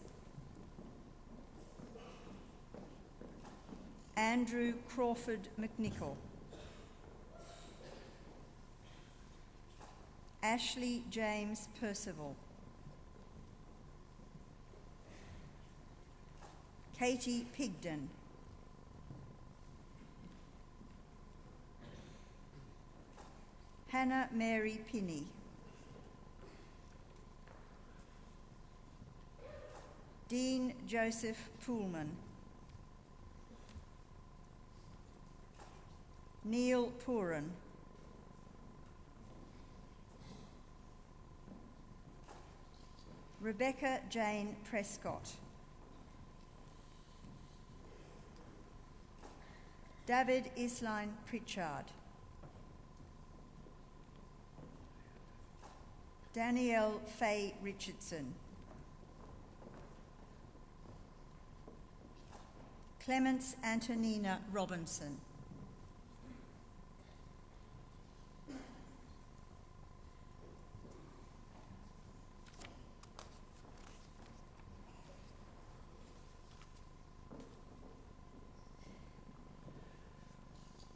Andrew Crawford McNichol, Ashley James Percival, Katie Pigden, Hannah Mary Pinney, Dean Joseph Poolman, Neil Pooran, Rebecca Jane Prescott, David Isline Pritchard, Danielle Faye Richardson, Clemence Antonina Robinson.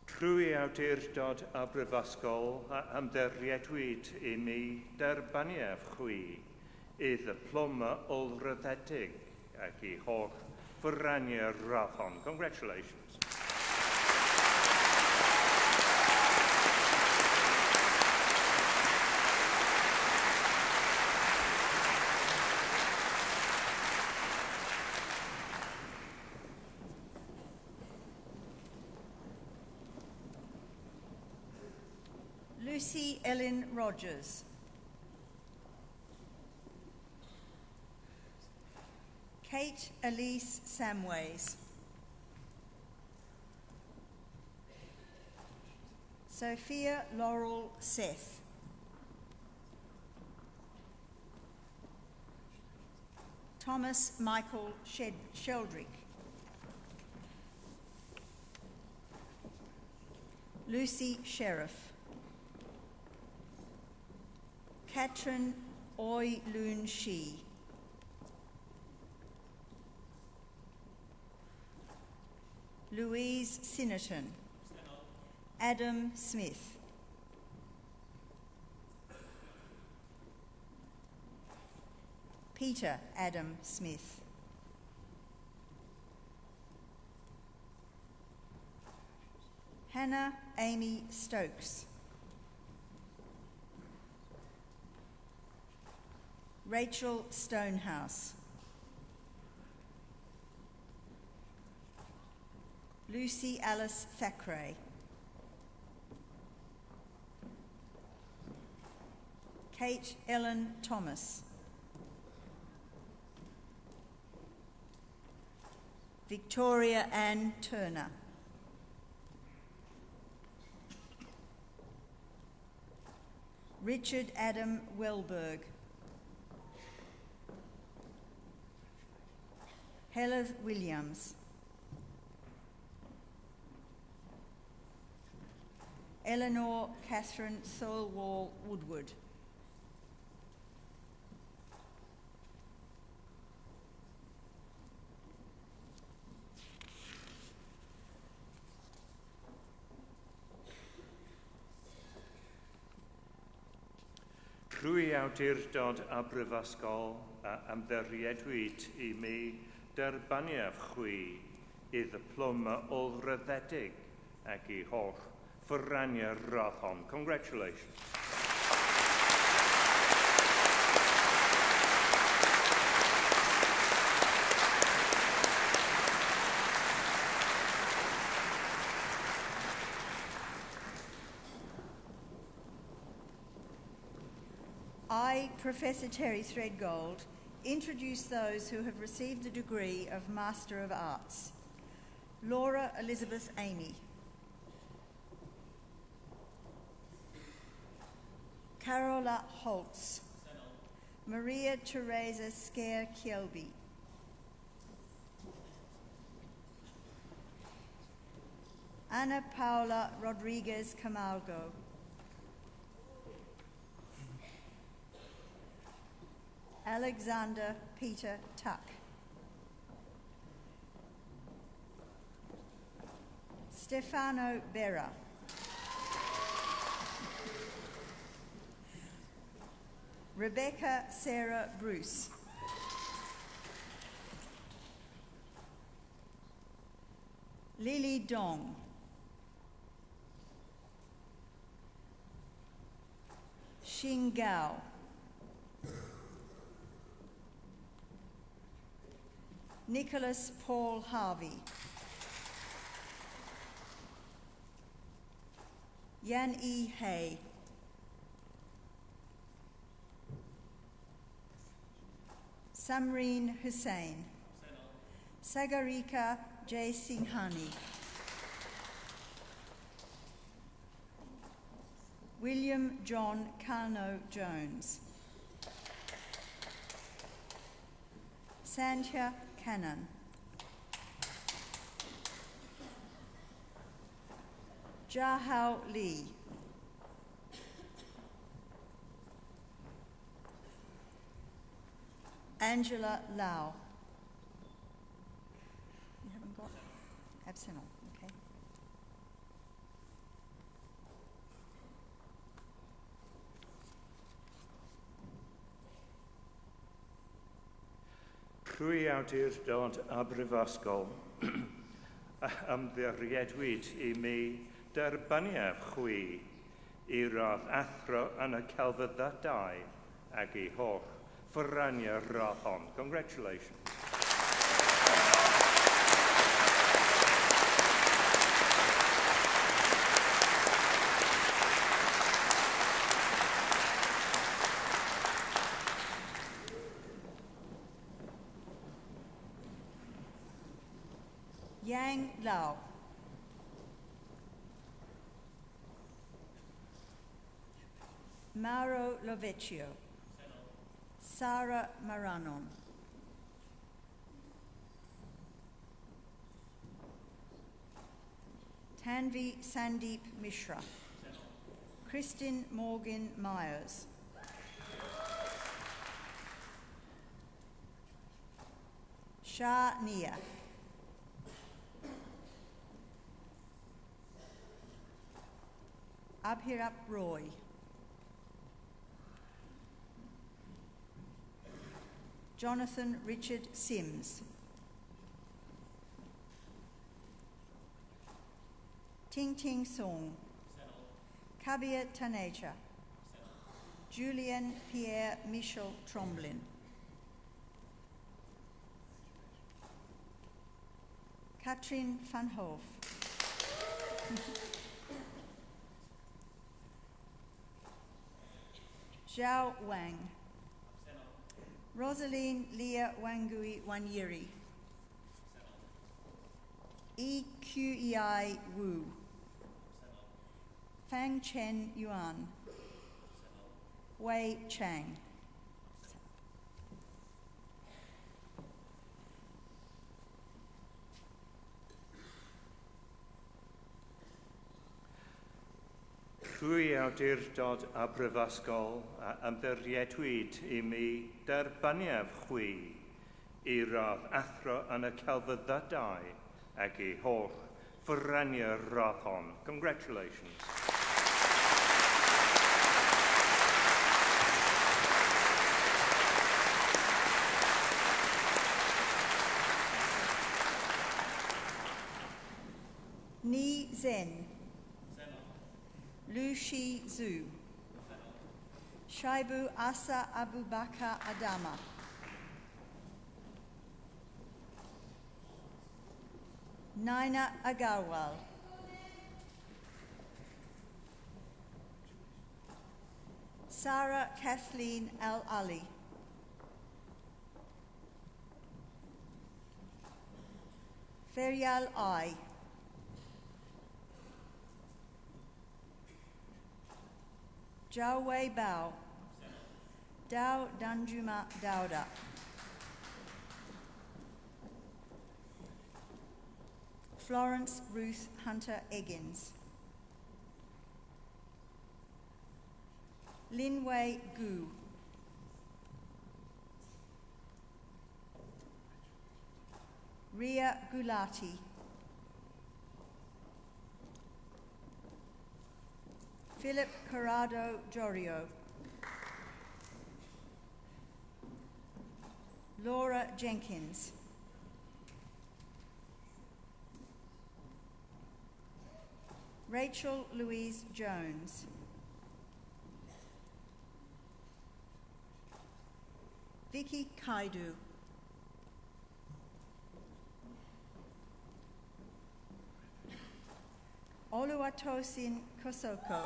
Trwy awdurdod a brifysgol a ymddiriedwyd I mi derbaniaf chwi I ddiploma olryddedig ac I holl fyrraniau rathon. Congratulations. Lucy Ellen Rogers. Kate Elise Samways. Sophia Laurel Seth. Thomas Michael Sheldrick. Lucy Sheriff. Katrin Oi Loon Shi. Louise Sinnerton. Adam Smith. Peter Adam Smith. Hannah Amy Stokes. Rachel Stonehouse. Lucy Alice Thackeray. Kate Ellen Thomas. Victoria Ann Turner. Richard Adam Welberg. Helen Williams. Eleanor Catherine Thirlwall Woodward. Trwy awdurdod a brifysgol a ymddiriedwyd I mi derbaniaf chwi I ddiploma olryddedig ac I holl fyrraniau rathon. Congratulations. I, Professor Terry Threadgold, introduce those who have received the degree of Master of Arts. Laura Elizabeth Amy. Carola Holtz. Maria Teresa Scare Kielby. Ana Paula Rodriguez Camargo. Alexander Peter Tuck. Stefano Berra. Rebecca Sarah Bruce. Lily Dong. Xing Gao. Nicholas Paul Harvey. Yan E. Hay. Samreen Hussain. Sagarika J. Singhani. William John Carno Jones. Sandhya Cannon. Jahao Lee. Angela Lau. You haven't got Abstinent, okay. Rwy awdurdod a brifysgol ymddiriedwyd I mi derbyniaf chwi I radd athro yn y celfyddydau ag I holl ffyrraniau radd hon. Congratulations. Yang Lau. Mauro Lovecchio. Sara Maranon. Tanvi Sandeep Mishra. Kristin Morgan Myers. Shah Nia. Abhirap Roy. Jonathan Richard Sims. Ting Ting Song. Kabir Taneja. Julian Pierre Michel Tromblin. Katrin van Hoof. Zhao Wang. Rosaline Leah Wangui Wanyiri. EQEI Wu. Fang Chen Yuan. Wei Chang. Rwy awdurdod a brifysgol a ymddiriedwyd I mi derbyniaf chwi I radd athro yn y celfyddydau ag I holl ffyrraniau radd hon. Congratulations. Ni Zen. Lu Shi Zhu. Shaibu Asa Abubakar Adama. Naina Agarwal. Sarah Kathleen Al Ali. Ferial I. Zhao Wei Bao. Dao Danjuma Dauda. Florence Ruth Hunter Eggins. Lin Wei Gu. Ria Gulati. Philip Corrado Jorio. Laura Jenkins. Rachel Louise Jones. Vicky Kaidu. Oluwatosin Kosoko.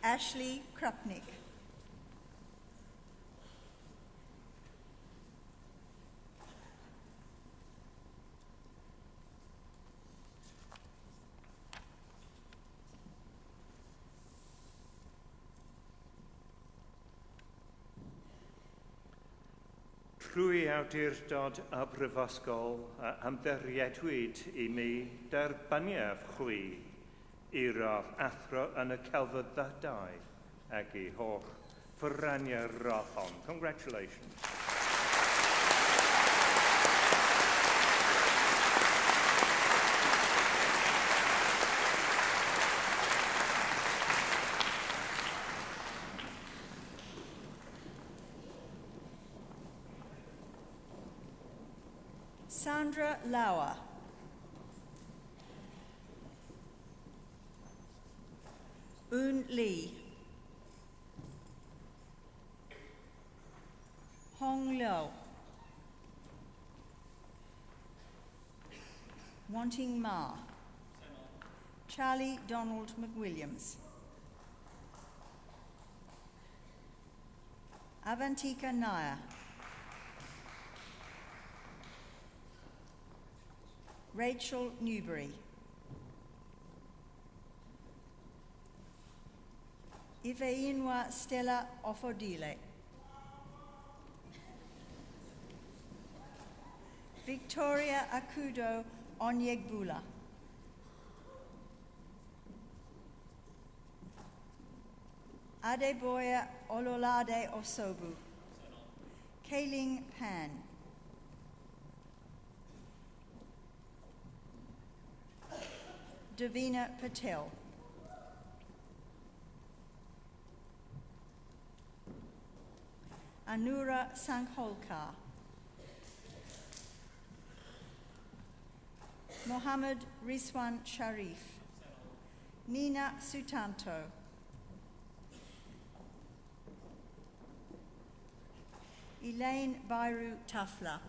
Ashley Krupnik. Rwy awdurdod a brifysgol ymddiriedwyd I mi derbaniaf chwi I radd athro yn y celfyddydau ac I holl ffyrraniau'r radd hon. Congratulations. Sandra Lauer. Un Lee. Hong Liu. Wanting Ma. Charlie Donald McWilliams. Avantika Nair. Rachel Newbury. Ifeinwa Stella Ofodile. Victoria Akudo Onyegbula. Adeboya Ololade Osobu. Kayling Pan. Davina Patel. Anura Sangholkar. Mohammed Rizwan Sharif. Nina Sutanto. Elaine Bairu Tafla.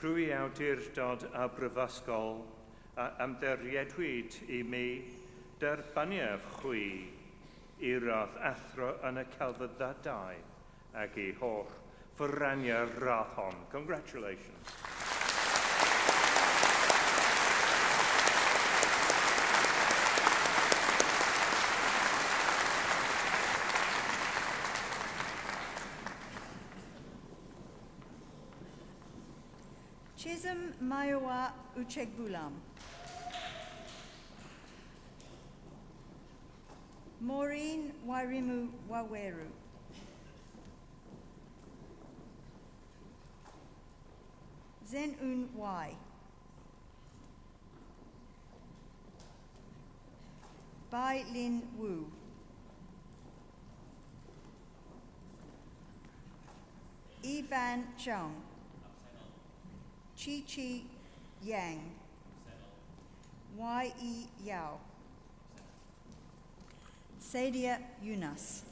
Rwy awdurdod a brifysgol ymddiriedwyd I mi derbaniaf chwi I radd athro yn y celfyddydau ac I holl ffyrraniau'r radd hon. Congratulations. Chisholm Maiwa Uchegbulam. Maureen Wairimu Waweru. Zen Un Wai. Bai Lin Wu. Ivan Zhang. Chi Chi Yang. Y.E. Yao. Sadia Yunus.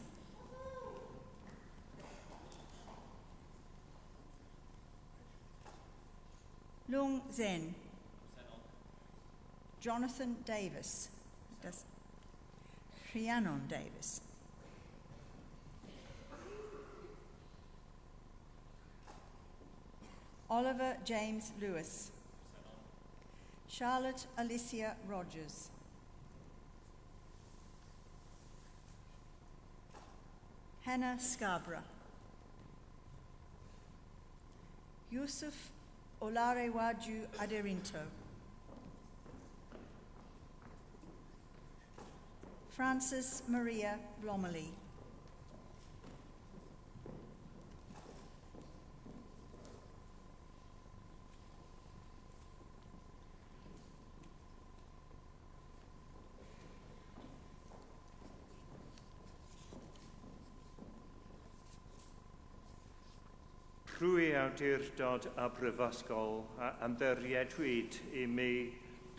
Lung Zen. Jonathan Davis. Rhiannon Davis. Oliver James Lewis. Charlotte Alicia Rogers. Hannah Scarborough. Yusuf Olarewaju Aderinto. Francis Maria Blomley. Rwy awdurdod a brifysgol ymddiriedwyd I mi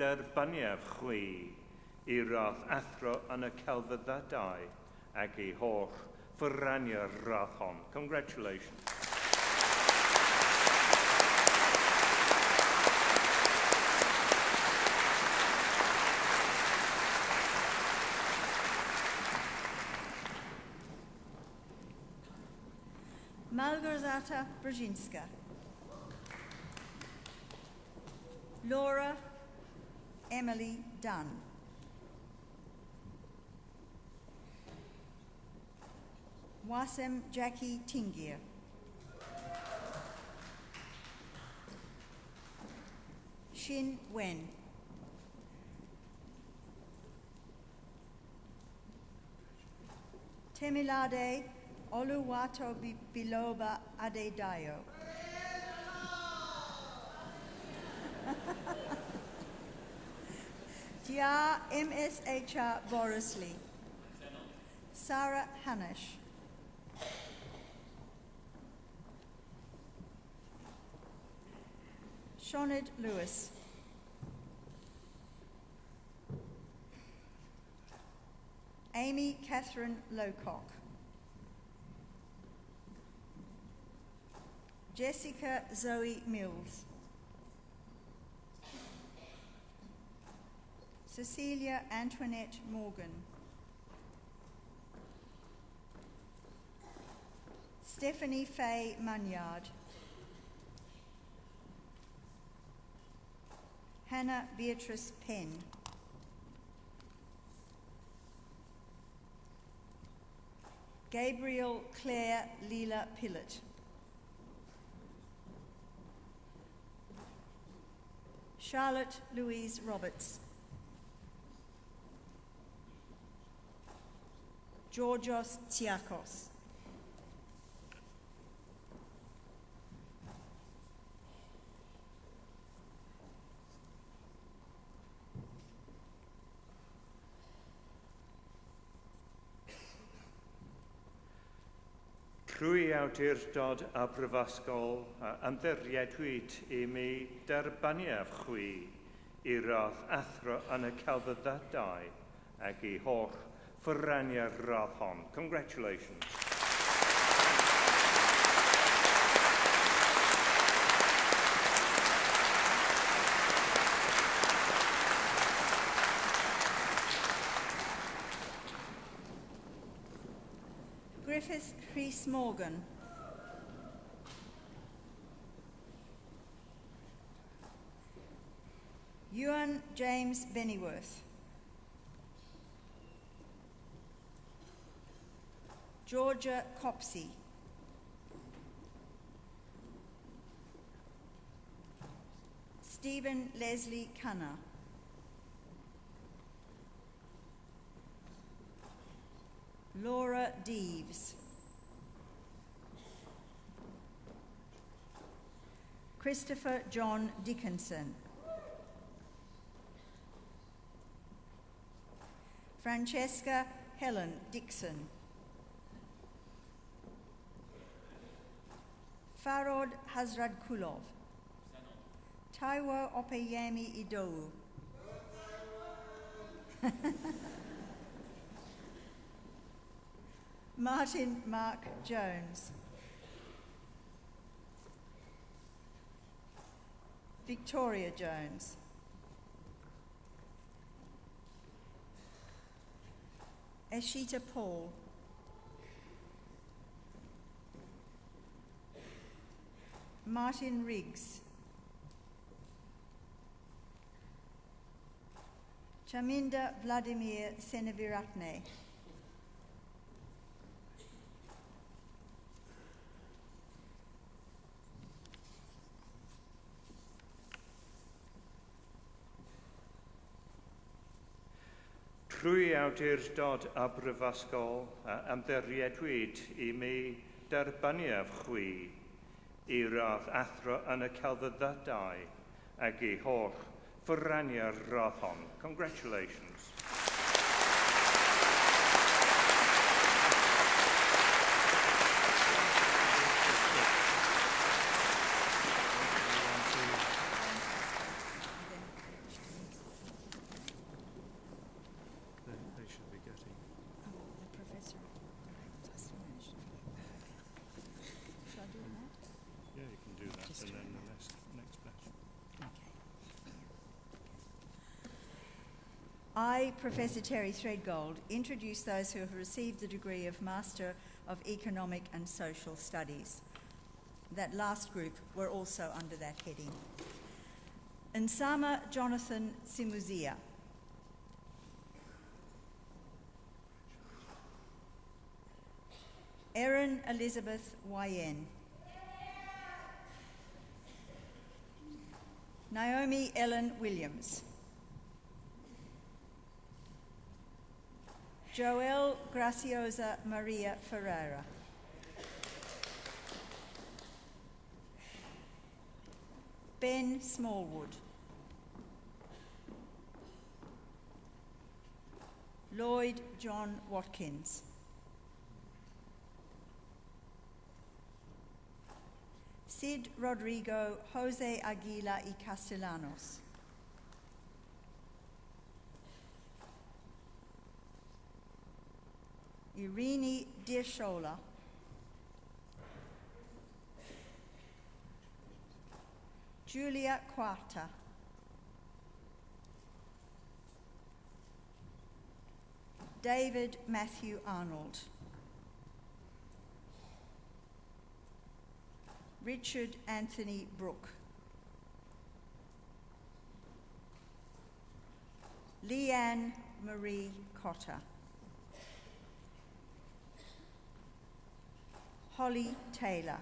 derbaniaf chwi I radd athro yn y celfyddydau ac I holl ffyrraniau'r radd hon. Congratulations. Malgorzata Brzezinska. Laura Emily Dunn. Wasem Jackie Tingir. Shin Wen. Temilade Oluwato Biloba Adedayo. Dia MSHR Borisley. Sarah Hanish. Shonid Lewis. Amy Catherine Lowcock. Jessica Zoe Mills. Cecilia Antoinette Morgan. Stephanie Faye Munyard. Hannah Beatrice Penn. Gabriel Claire Leela Pillett. Charlotte Louise Roberts. Georgios Tsiakos. Trwy awdurdod a brifysgol ymddiriedwyd I mi derbaniaf chwi I radd athro yn y celfyddydau ac I holl ffyrrania'r radd hon. Congratulations. Griffith Rhys Morgan. Ewan James Bennyworth. Georgia Copsey. Stephen Leslie Cunner. Laura Deeves. Christopher John Dickinson. Francesca Helen Dixon. Farod Hazrad Kulov. Taiwo Opeyemi Idowu. Martin Mark Jones. Victoria Jones. Eshita Paul. Martin Riggs. Chaminda Vladimir Seneviratne. Trwy awdurdod a brifysgol ymddiriedwyd I mi derbaniaf chwi I radd athro yn y celfyddydau ac I holl ffyrrania'r radd hon. Congratulations. They should be getting. The professor. Shall I do that? Yeah, you can do that, and then the next batch. I, Professor Terry Threadgold, introduce those who have received the degree of Master of Economic and Social Studies. That last group were also under that heading. Nsama Jonathan Simuzia. Erin Elizabeth Wayen. Naomi Ellen Williams. Joelle Graciosa Maria Ferreira. Ben Smallwood. Lloyd John Watkins. Sid Rodrigo Jose Aguila y Castellanos. Irini Diashola. Julia Quarta. David Matthew Arnold. Richard Anthony Brooke. Leanne Marie Cotter. Holly Taylor.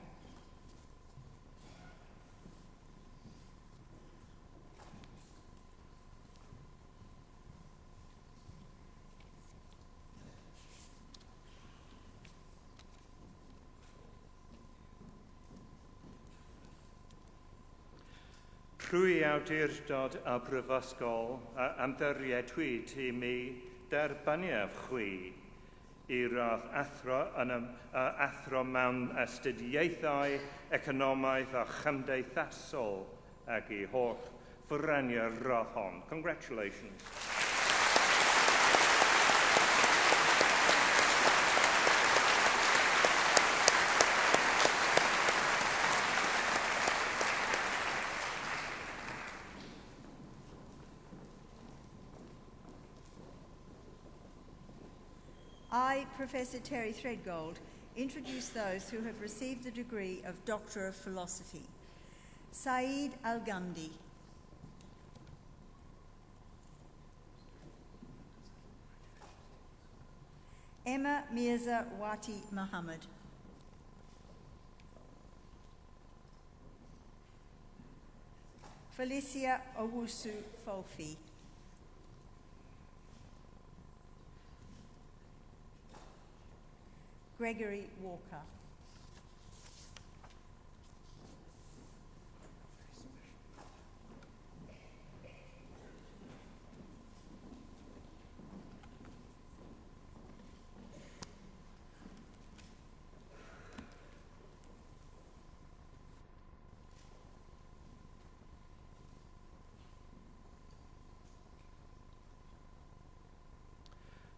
Trwy awdurdod a brifysgol ymddiriedwyd i mi derbaniaf chwi I radd athro mewn astudiaethau, economaidd a chymdeithasol ac I holl ffyraniau'r radd hon. Congratulations. I, Professor Terry Threadgold, introduce those who have received the degree of Doctor of Philosophy. Saeed Al-Ghamdi. Emma Mirza Wati Muhammad. Felicia Owusu Fofi. Gregory Walker.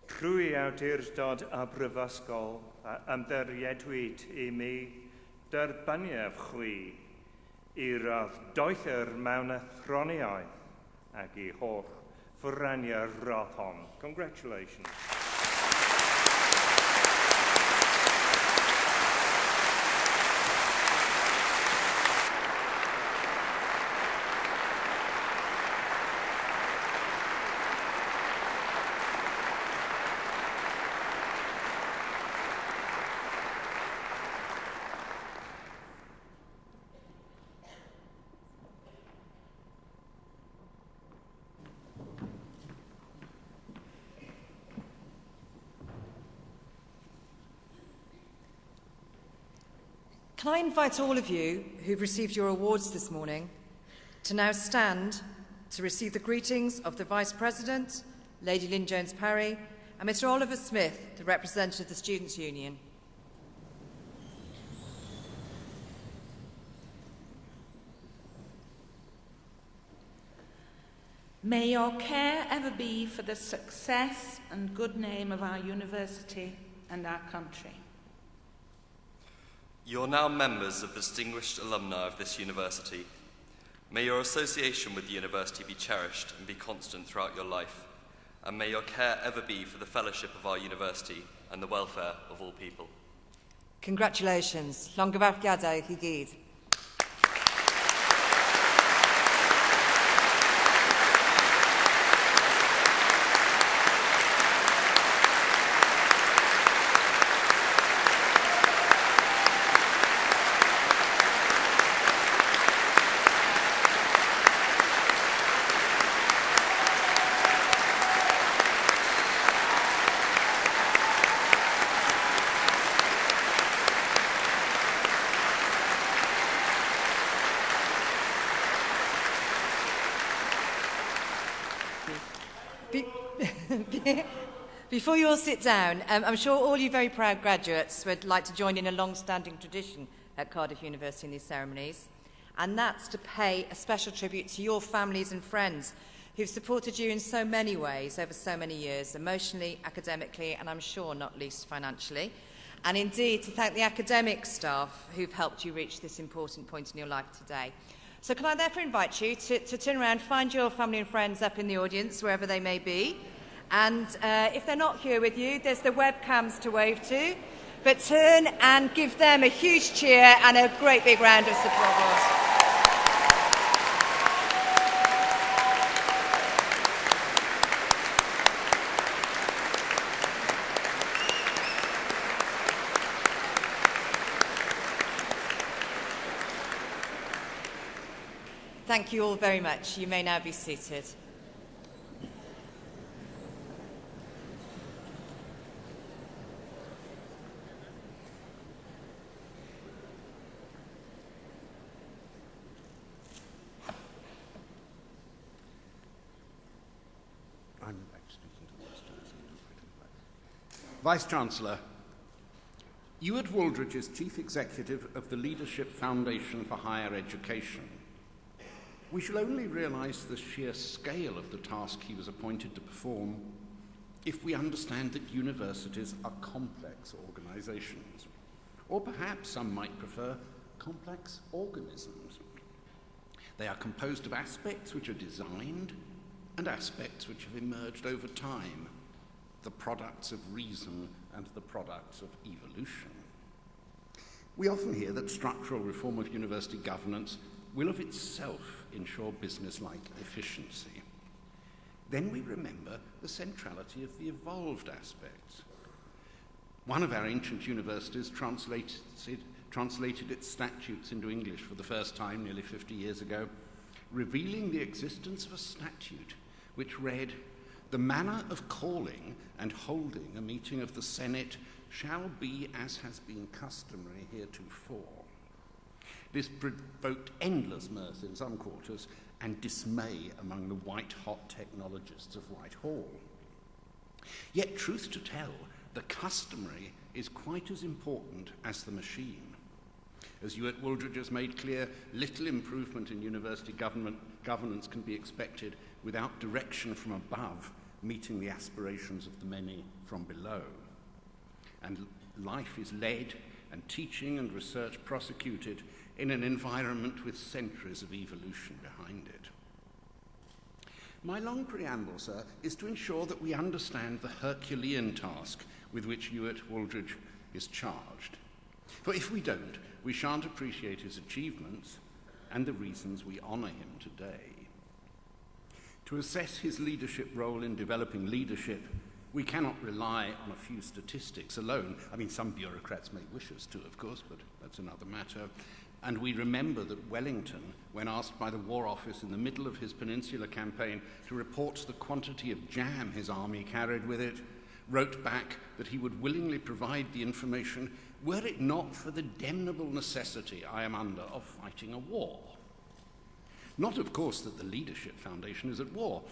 Trwy awdurdod a brifysgol ymddiriedwyd I mi derbaniaf chwi I radd doethyr mewn athroniaeth ac I holl ffyraniau'r radd hon. Congratulations. Can I invite all of you who've received your awards this morning to now stand to receive the greetings of the Vice President, Lady Lynn Jones-Parry, and Mr. Oliver Smith, the representative of the Students' Union. May your care ever be for the success and good name of our university and our country. You're now members of the distinguished alumni of this university. May your association with the university be cherished and be constant throughout your life, and may your care ever be for the fellowship of our university and the welfare of all people. Congratulations. Llongyfarchiadau i chi gyd. Before you all sit down, I'm sure all you very proud graduates would like to join in a long-standing tradition at Cardiff University in these ceremonies, and that's to pay a special tribute to your families and friends who've supported you in so many ways over so many years, emotionally, academically, and I'm sure not least financially. And indeed, to thank the academic staff who've helped you reach this important point in your life today. So can I therefore invite you to turn around, find your family and friends up in the audience, wherever they may be. And if they're not here with you, there's the webcams to wave to. But turn and give them a huge cheer and a great big round of applause. Thank you all very much. You may now be seated. Vice-Chancellor, Ewart Wooldridge is Chief Executive of the Leadership Foundation for Higher Education. We shall only realise the sheer scale of the task he was appointed to perform if we understand that universities are complex organisations, or perhaps some might prefer complex organisms. They are composed of aspects which are designed and aspects which have emerged over time, the products of reason and the products of evolution. We often hear that structural reform of university governance will of itself ensure business-like efficiency. Then we remember the centrality of the evolved aspects. One of our ancient universities translated its statutes into English for the first time nearly 50 years ago, revealing the existence of a statute which read, "The manner of calling and holding a meeting of the Senate shall be as has been customary heretofore." This provoked endless mirth in some quarters and dismay among the white-hot technologists of Whitehall. Yet, truth to tell, the customary is quite as important as the machine. As Ewart Wooldridge has made clear, little improvement in university governance can be expected without direction from above meeting the aspirations of the many from below. And life is led and teaching and research prosecuted in an environment with centuries of evolution behind it. My long preamble, sir, is to ensure that we understand the Herculean task with which Ewart Wooldridge is charged. For if we don't, we shan't appreciate his achievements and the reasons we honour him today. To assess his leadership role in developing leadership, we cannot rely on a few statistics alone. I mean, some bureaucrats may wish us to, of course, but that's another matter. And we remember that Wellington, when asked by the War Office in the middle of his Peninsular campaign to report the quantity of jam his army carried with it, wrote back that he would willingly provide the information were it not for the damnable necessity I am under of fighting a war. Not, of course, that the Leadership Foundation is at war,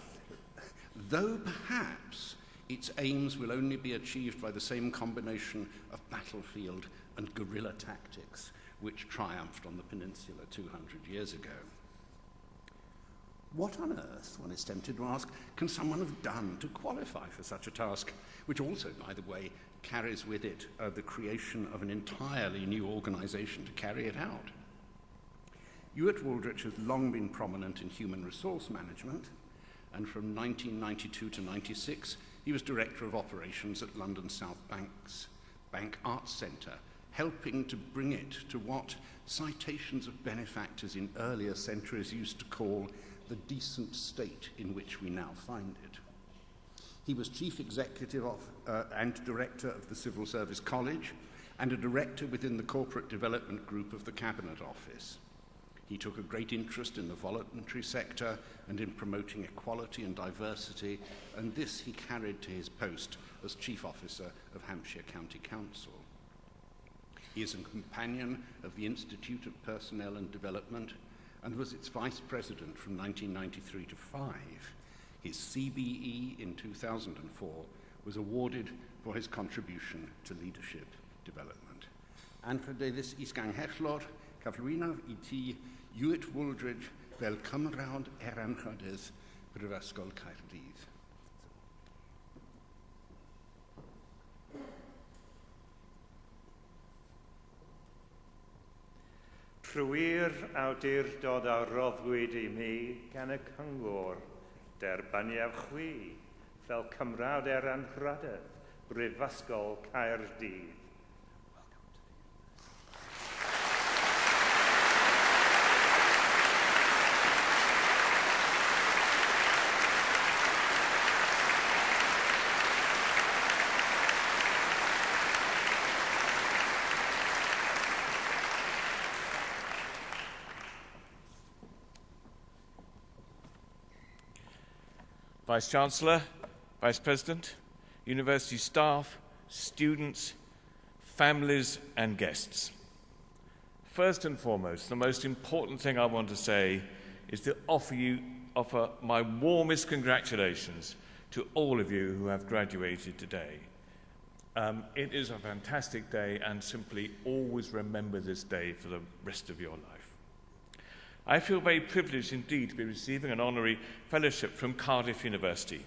though perhaps its aims will only be achieved by the same combination of battlefield and guerrilla tactics which triumphed on the peninsula 200 years ago. What on earth, one is tempted to ask, can someone have done to qualify for such a task, which also, by the way, carries with it the creation of an entirely new organisation to carry it out? Ewart Wooldridge has long been prominent in human resource management, and from 1992 to 96, he was Director of Operations at London South Bank's Bank Arts Centre, helping to bring it to what citations of benefactors in earlier centuries used to call the decent state in which we now find it. He was Chief Executive and Director of the Civil Service College and a Director within the Corporate Development Group of the Cabinet Office. He took a great interest in the voluntary sector and in promoting equality and diversity, and this he carried to his post as Chief Officer of Hampshire County Council. He is a companion of the Institute of Personnel and Development and was its Vice President from 1993 to 5. His CBE in 2004 was awarded for his contribution to leadership development. Anfra Davis isgang hellor, Caflwynaf I ti, Ywyd Wooldridge, fel Cymrawd Eranchodydd, Brifysgol Caerdydd. Trwy'r awdurdod a roddwyd I mi gan y cyngor, derbaniaf chwi, fel Cymrawd Eranchodydd, Brifysgol Caerdydd. Vice-Chancellor, Vice President, university staff, students, families and guests. First and foremost, the most important thing I want to say is to offer my warmest congratulations to all of you who have graduated today. It is a fantastic day, and simply always remember this day for the rest of your life. I feel very privileged indeed to be receiving an honorary fellowship from Cardiff University.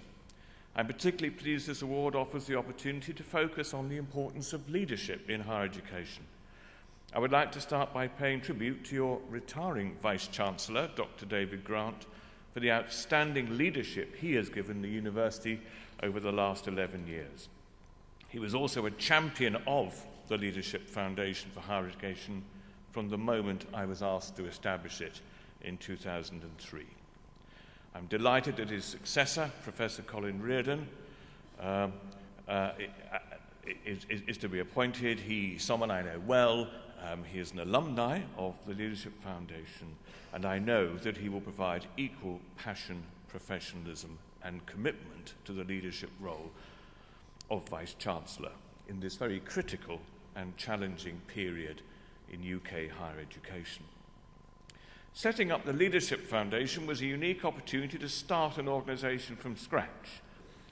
I'm particularly pleased this award offers the opportunity to focus on the importance of leadership in higher education. I would like to start by paying tribute to your retiring Vice-Chancellor, Dr. David Grant, for the outstanding leadership he has given the university over the last 11 years. He was also a champion of the Leadership Foundation for Higher Education from the moment I was asked to establish it in 2003. I'm delighted that his successor, Professor Colin Reardon, is to be appointed. He's someone I know well. He is an alumni of the Leadership Foundation, and I know that he will provide equal passion, professionalism, and commitment to the leadership role of Vice-Chancellor in this very critical and challenging period in UK higher education. Setting up the Leadership Foundation was a unique opportunity to start an organisation from scratch,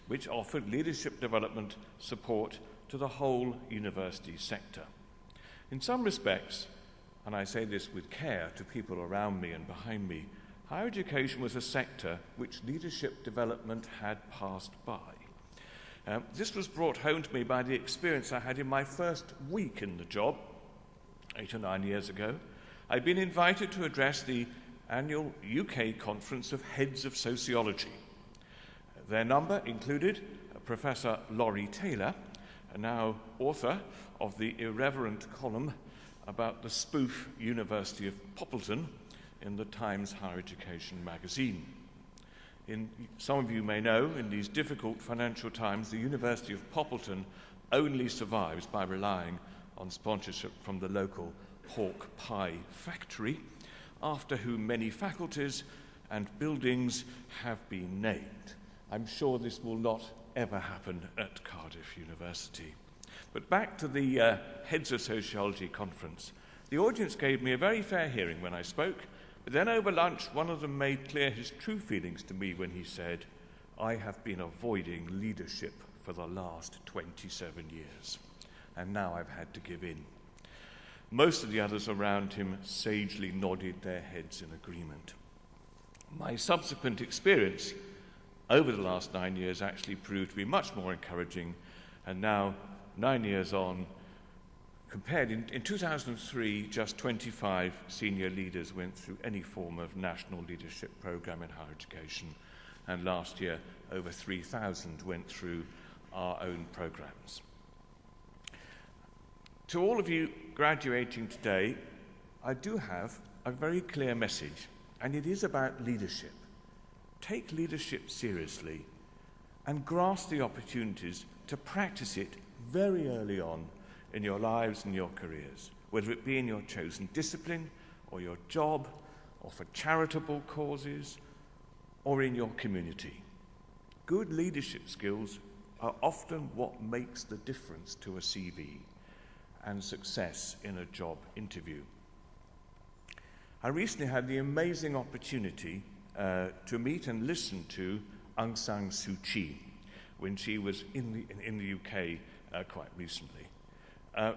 which offered leadership development support to the whole university sector. In some respects, and I say this with care to people around me and behind me, higher education was a sector which leadership development had passed by. This was brought home to me by the experience I had in my first week in the job, 8 or 9 years ago. I'd been invited to address the annual UK Conference of Heads of Sociology. Their number included Professor Laurie Taylor, a now author of the irreverent column about the spoof University of Poppleton in the Times Higher Education magazine. Some of you may know, in these difficult financial times, the University of Poppleton only survives by relying on sponsorship from the local pork pie factory, after whom many faculties and buildings have been named. I'm sure this will not ever happen at Cardiff University. But back to the Heads of Sociology conference. The audience gave me a very fair hearing when I spoke, but then over lunch, one of them made clear his true feelings to me when he said, "I have been avoiding leadership for the last 27 years, and now I've had to give in." Most of the others around him sagely nodded their heads in agreement. My subsequent experience over the last 9 years actually proved to be much more encouraging, and now, 9 years on, compared in 2003, just 25 senior leaders went through any form of national leadership program in higher education, and last year over 3,000 went through our own programs. To all of you graduating today, I do have a very clear message, and it is about leadership. Take leadership seriously and grasp the opportunities to practice it very early on in your lives and your careers, whether it be in your chosen discipline or your job or for charitable causes or in your community. Good leadership skills are often what makes the difference to a CV and success in a job interview. I recently had the amazing opportunity to meet and listen to Aung San Suu Kyi when she was in the UK quite recently.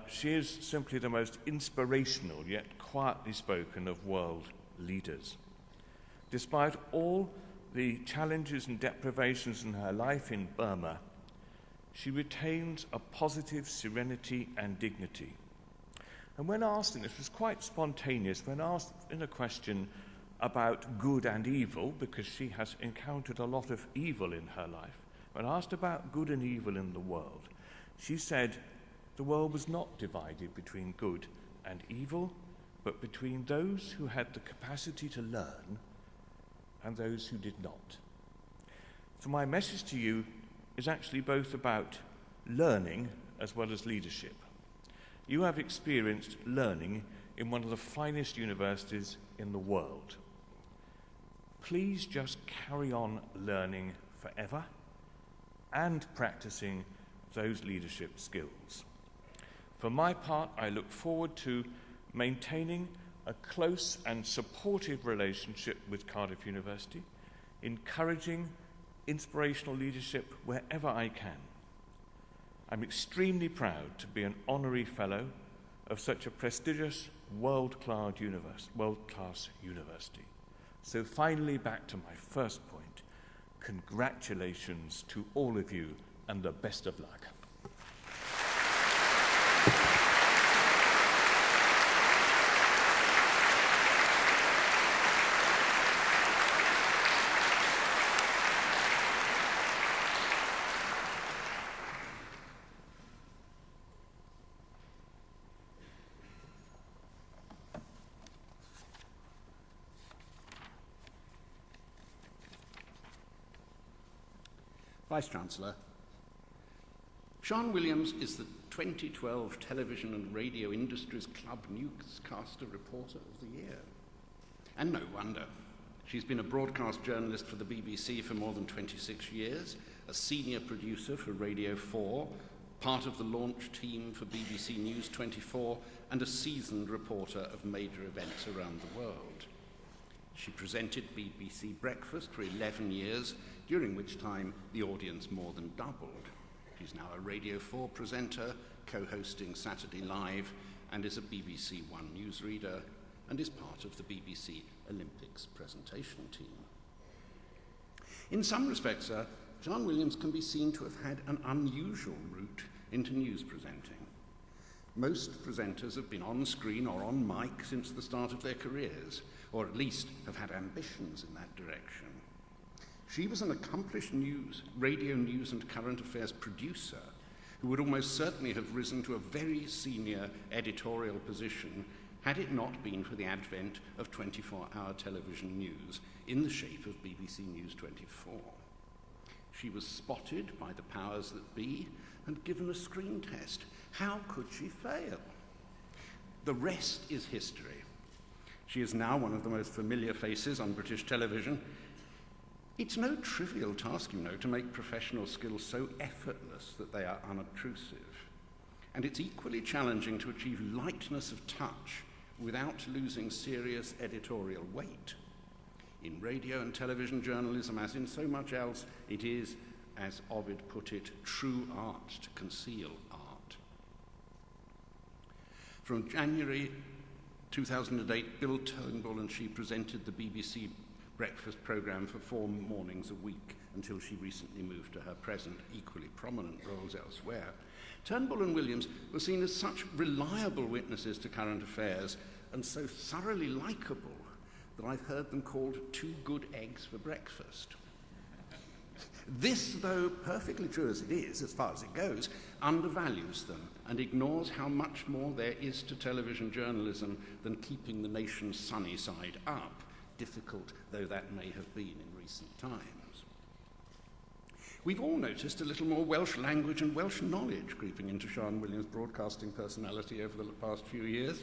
She is simply the most inspirational yet quietly spoken of world leaders. Despite all the challenges and deprivations in her life in Burma, she retains a positive serenity and dignity. And when asked, and this was quite spontaneous, when asked in a question about good and evil, because she has encountered a lot of evil in her life, when asked about good and evil in the world, she said the world was not divided between good and evil, but between those who had the capacity to learn and those who did not. So my message to you is actually both about learning as well as leadership. You have experienced learning in one of the finest universities in the world. Please just carry on learning forever and practicing those leadership skills. For my part, I look forward to maintaining a close and supportive relationship with Cardiff University, encouraging inspirational leadership wherever I can. I'm extremely proud to be an honorary fellow of such a prestigious world-class university. So finally, back to my first point, congratulations to all of you and the best of luck. Vice-Chancellor, Sean Williams is the 2012 Television and Radio Industries Club Newscaster Reporter of the Year. And no wonder. She's been a broadcast journalist for the BBC for more than 26 years, a senior producer for Radio 4, part of the launch team for BBC News 24, and a seasoned reporter of major events around the world. She presented BBC Breakfast for 11 years, during which time the audience more than doubled. She's now a Radio 4 presenter, co-hosting Saturday Live, and is a BBC One newsreader, and is part of the BBC Olympics presentation team. In some respects, John Williams can be seen to have had an unusual route into news presenting. Most presenters have been on screen or on mic since the start of their careers, or at least have had ambitions in that direction. She was an accomplished radio news and current affairs producer who would almost certainly have risen to a very senior editorial position had it not been for the advent of 24-hour television news in the shape of BBC News 24. She was spotted by the powers that be and given a screen test. How could she fail? The rest is history. She is now one of the most familiar faces on British television. It's no trivial task, you know, to make professional skills so effortless that they are unobtrusive. And it's equally challenging to achieve lightness of touch without losing serious editorial weight. In radio and television journalism, as in so much else, it is, as Ovid put it, true art to conceal art. From January 2008, Bill Turnbull and she presented the BBC Breakfast programme for 4 mornings a week until she recently moved to her present, equally prominent roles elsewhere. Turnbull and Williams were seen as such reliable witnesses to current affairs and so thoroughly likeable that I've heard them called 2 good eggs for breakfast. This, though perfectly true as it is, as far as it goes, undervalues them and ignores how much more there is to television journalism than keeping the nation's sunny side up, difficult though that may have been in recent times. We've all noticed a little more Welsh language and Welsh knowledge creeping into Sian Williams' broadcasting personality over the past few years.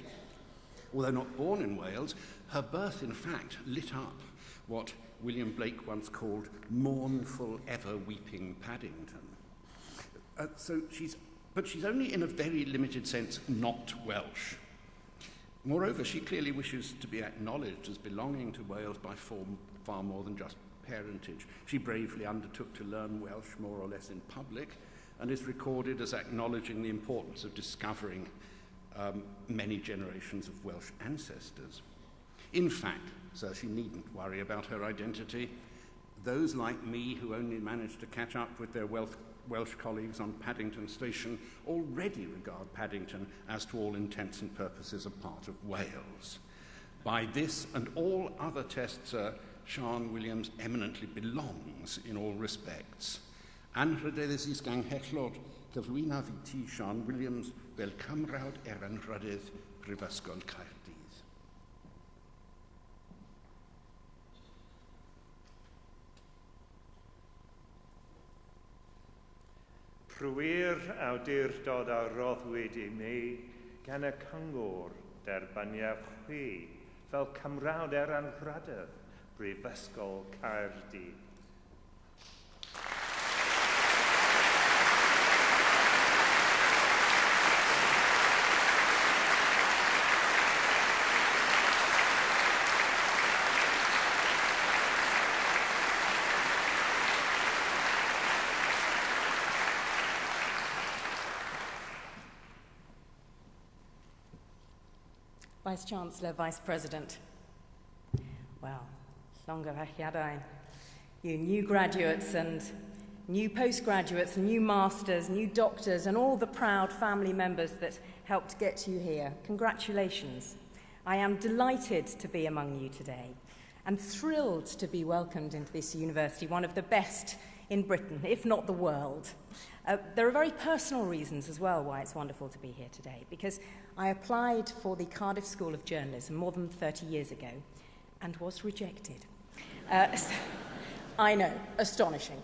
Although not born in Wales, her birth, in fact, lit up what William Blake once called mournful, ever-weeping Paddington. But she's only in a very limited sense not Welsh. Moreover, she clearly wishes to be acknowledged as belonging to Wales by far more than just parentage. She bravely undertook to learn Welsh more or less in public and is recorded as acknowledging the importance of discovering many generations of Welsh ancestors. In fact, so she needn't worry about her identity. Those like me who only managed to catch up with their Welsh colleagues on Paddington Station already regard Paddington as to all intents and purposes a part of Wales. By this and all other tests, Sian Williams eminently belongs in all respects. Anrhydeddus is gang hellod, cyflwyna fi ti Sian Williams fel cymrawd anrhydydd Prifysgol Caerdydd. Rwy'r awdurdod a roddwyd i mi gan y cyngor derbaniaf chwi fel cymrawd anrhydydd Prifysgol Caerdydd. Vice-Chancellor, Vice-President. Well, llongyfarchiadau. You new graduates and new postgraduates, new masters, new doctors, and all the proud family members that helped get you here. Congratulations. I am delighted to be among you today and thrilled to be welcomed into this university, one of the best in Britain, if not the world. There are very personal reasons as well why it's wonderful to be here today, because I applied for the Cardiff School of Journalism more than 30 years ago and was rejected. I know, astonishing.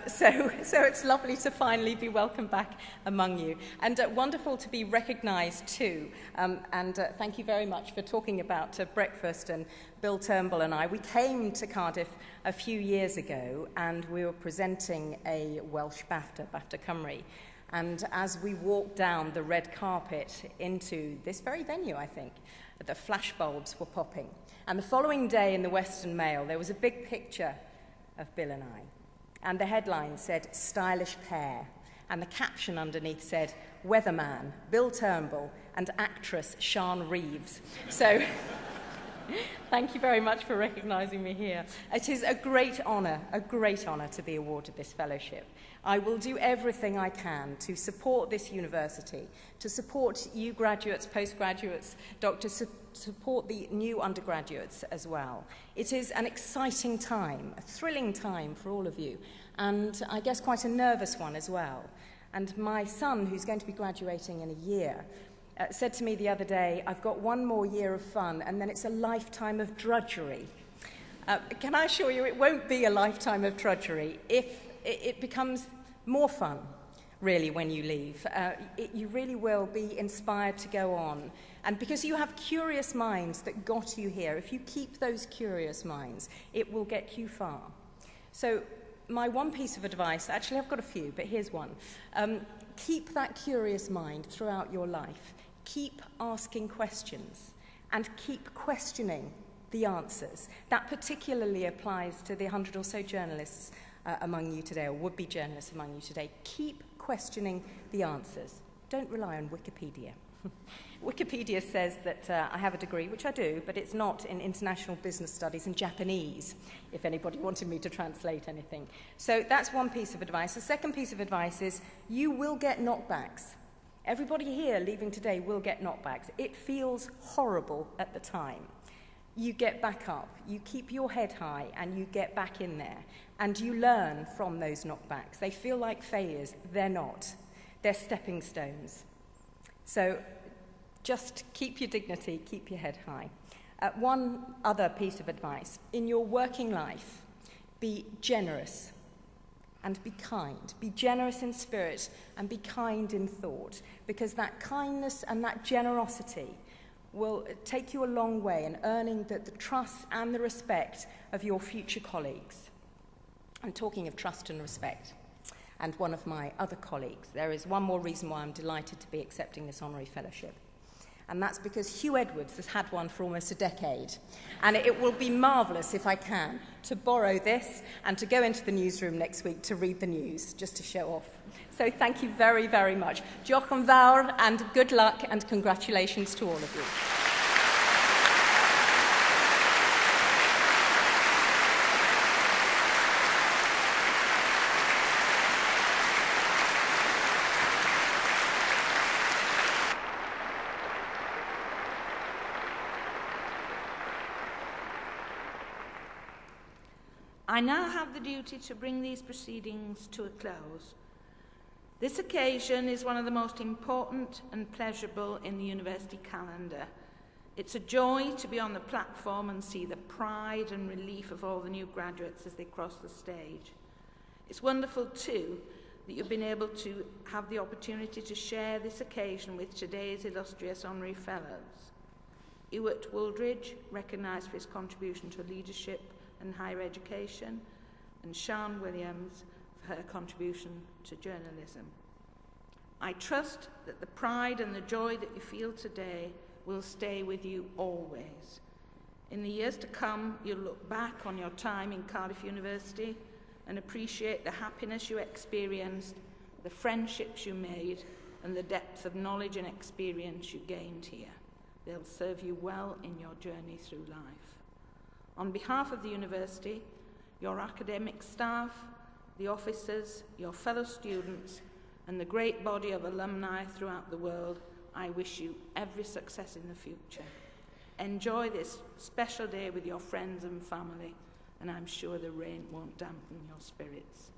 So it's lovely to finally be welcomed back among you. And wonderful to be recognised too. And thank you very much for talking about breakfast. And Bill Turnbull and I, we came to Cardiff a few years ago and we were presenting a Welsh BAFTA, BAFTA Cymru. And as we walked down the red carpet into this very venue, I think, the flashbulbs were popping. And the following day in the Western Mail, there was a big picture of Bill and I. And the headline said, "Stylish Pair." And the caption underneath said, "Weatherman, Bill Turnbull, and actress Sian Reeves." So thank you very much for recognising me here. It is a great honour to be awarded this fellowship. I will do everything I can to support this university, to support you graduates, postgraduates, doctors, support the new undergraduates as well. It is an exciting time, a thrilling time for all of you, and I guess quite a nervous one as well. And my son, who's going to be graduating in a year, said to me the other day, "I've got one more year of fun, and then it's a lifetime of drudgery." Can I assure you it won't be a lifetime of drudgery if it becomes more fun, really, when you leave. You really will be inspired to go on. And because you have curious minds that got you here, if you keep those curious minds, it will get you far. So my one piece of advice, actually I've got a few, but here's one. Keep that curious mind throughout your life. Keep asking questions and keep questioning the answers. That particularly applies to the 100 or so journalists among you today, or would-be journalists among you today. Keep questioning the answers. Don't rely on Wikipedia. Wikipedia says that I have a degree, which I do, but it's not in international business studies in Japanese, if anybody wanted me to translate anything. So that's one piece of advice. The second piece of advice is you will get knockbacks. Everybody here leaving today will get knockbacks. It feels horrible at the time. You get back up, you keep your head high, and you get back in there. And you learn from those knockbacks. They feel like failures. They're not. They're stepping stones. So just keep your dignity, keep your head high. One other piece of advice. In your working life, be generous and be kind. Be generous in spirit and be kind in thought, because that kindness and that generosity will take you a long way in earning the trust and the respect of your future colleagues. I'm talking of trust and respect. And one of my other colleagues, there is one more reason why I'm delighted to be accepting this honorary fellowship. And that's because Hugh Edwards has had one for almost a decade. And it will be marvellous, if I can, to borrow this and to go into the newsroom next week to read the news, just to show off. So thank you very, very much. Diolch yn fawr, and good luck and congratulations to all of you. I now have the duty to bring these proceedings to a close. This occasion is one of the most important and pleasurable in the university calendar. It's a joy to be on the platform and see the pride and relief of all the new graduates as they cross the stage. It's wonderful too that you've been able to have the opportunity to share this occasion with today's illustrious honorary fellows. Ewart Wooldridge, recognised for his contribution to leadership and higher education, and Sian Williams for her contribution to journalism. I trust that the pride and the joy that you feel today will stay with you always. In the years to come, you'll look back on your time in Cardiff University and appreciate the happiness you experienced, the friendships you made, and the depth of knowledge and experience you gained here. They'll serve you well in your journey through life. On behalf of the university, your academic staff, the officers, your fellow students, and the great body of alumni throughout the world, I wish you every success in the future. Enjoy this special day with your friends and family, and I'm sure the rain won't dampen your spirits.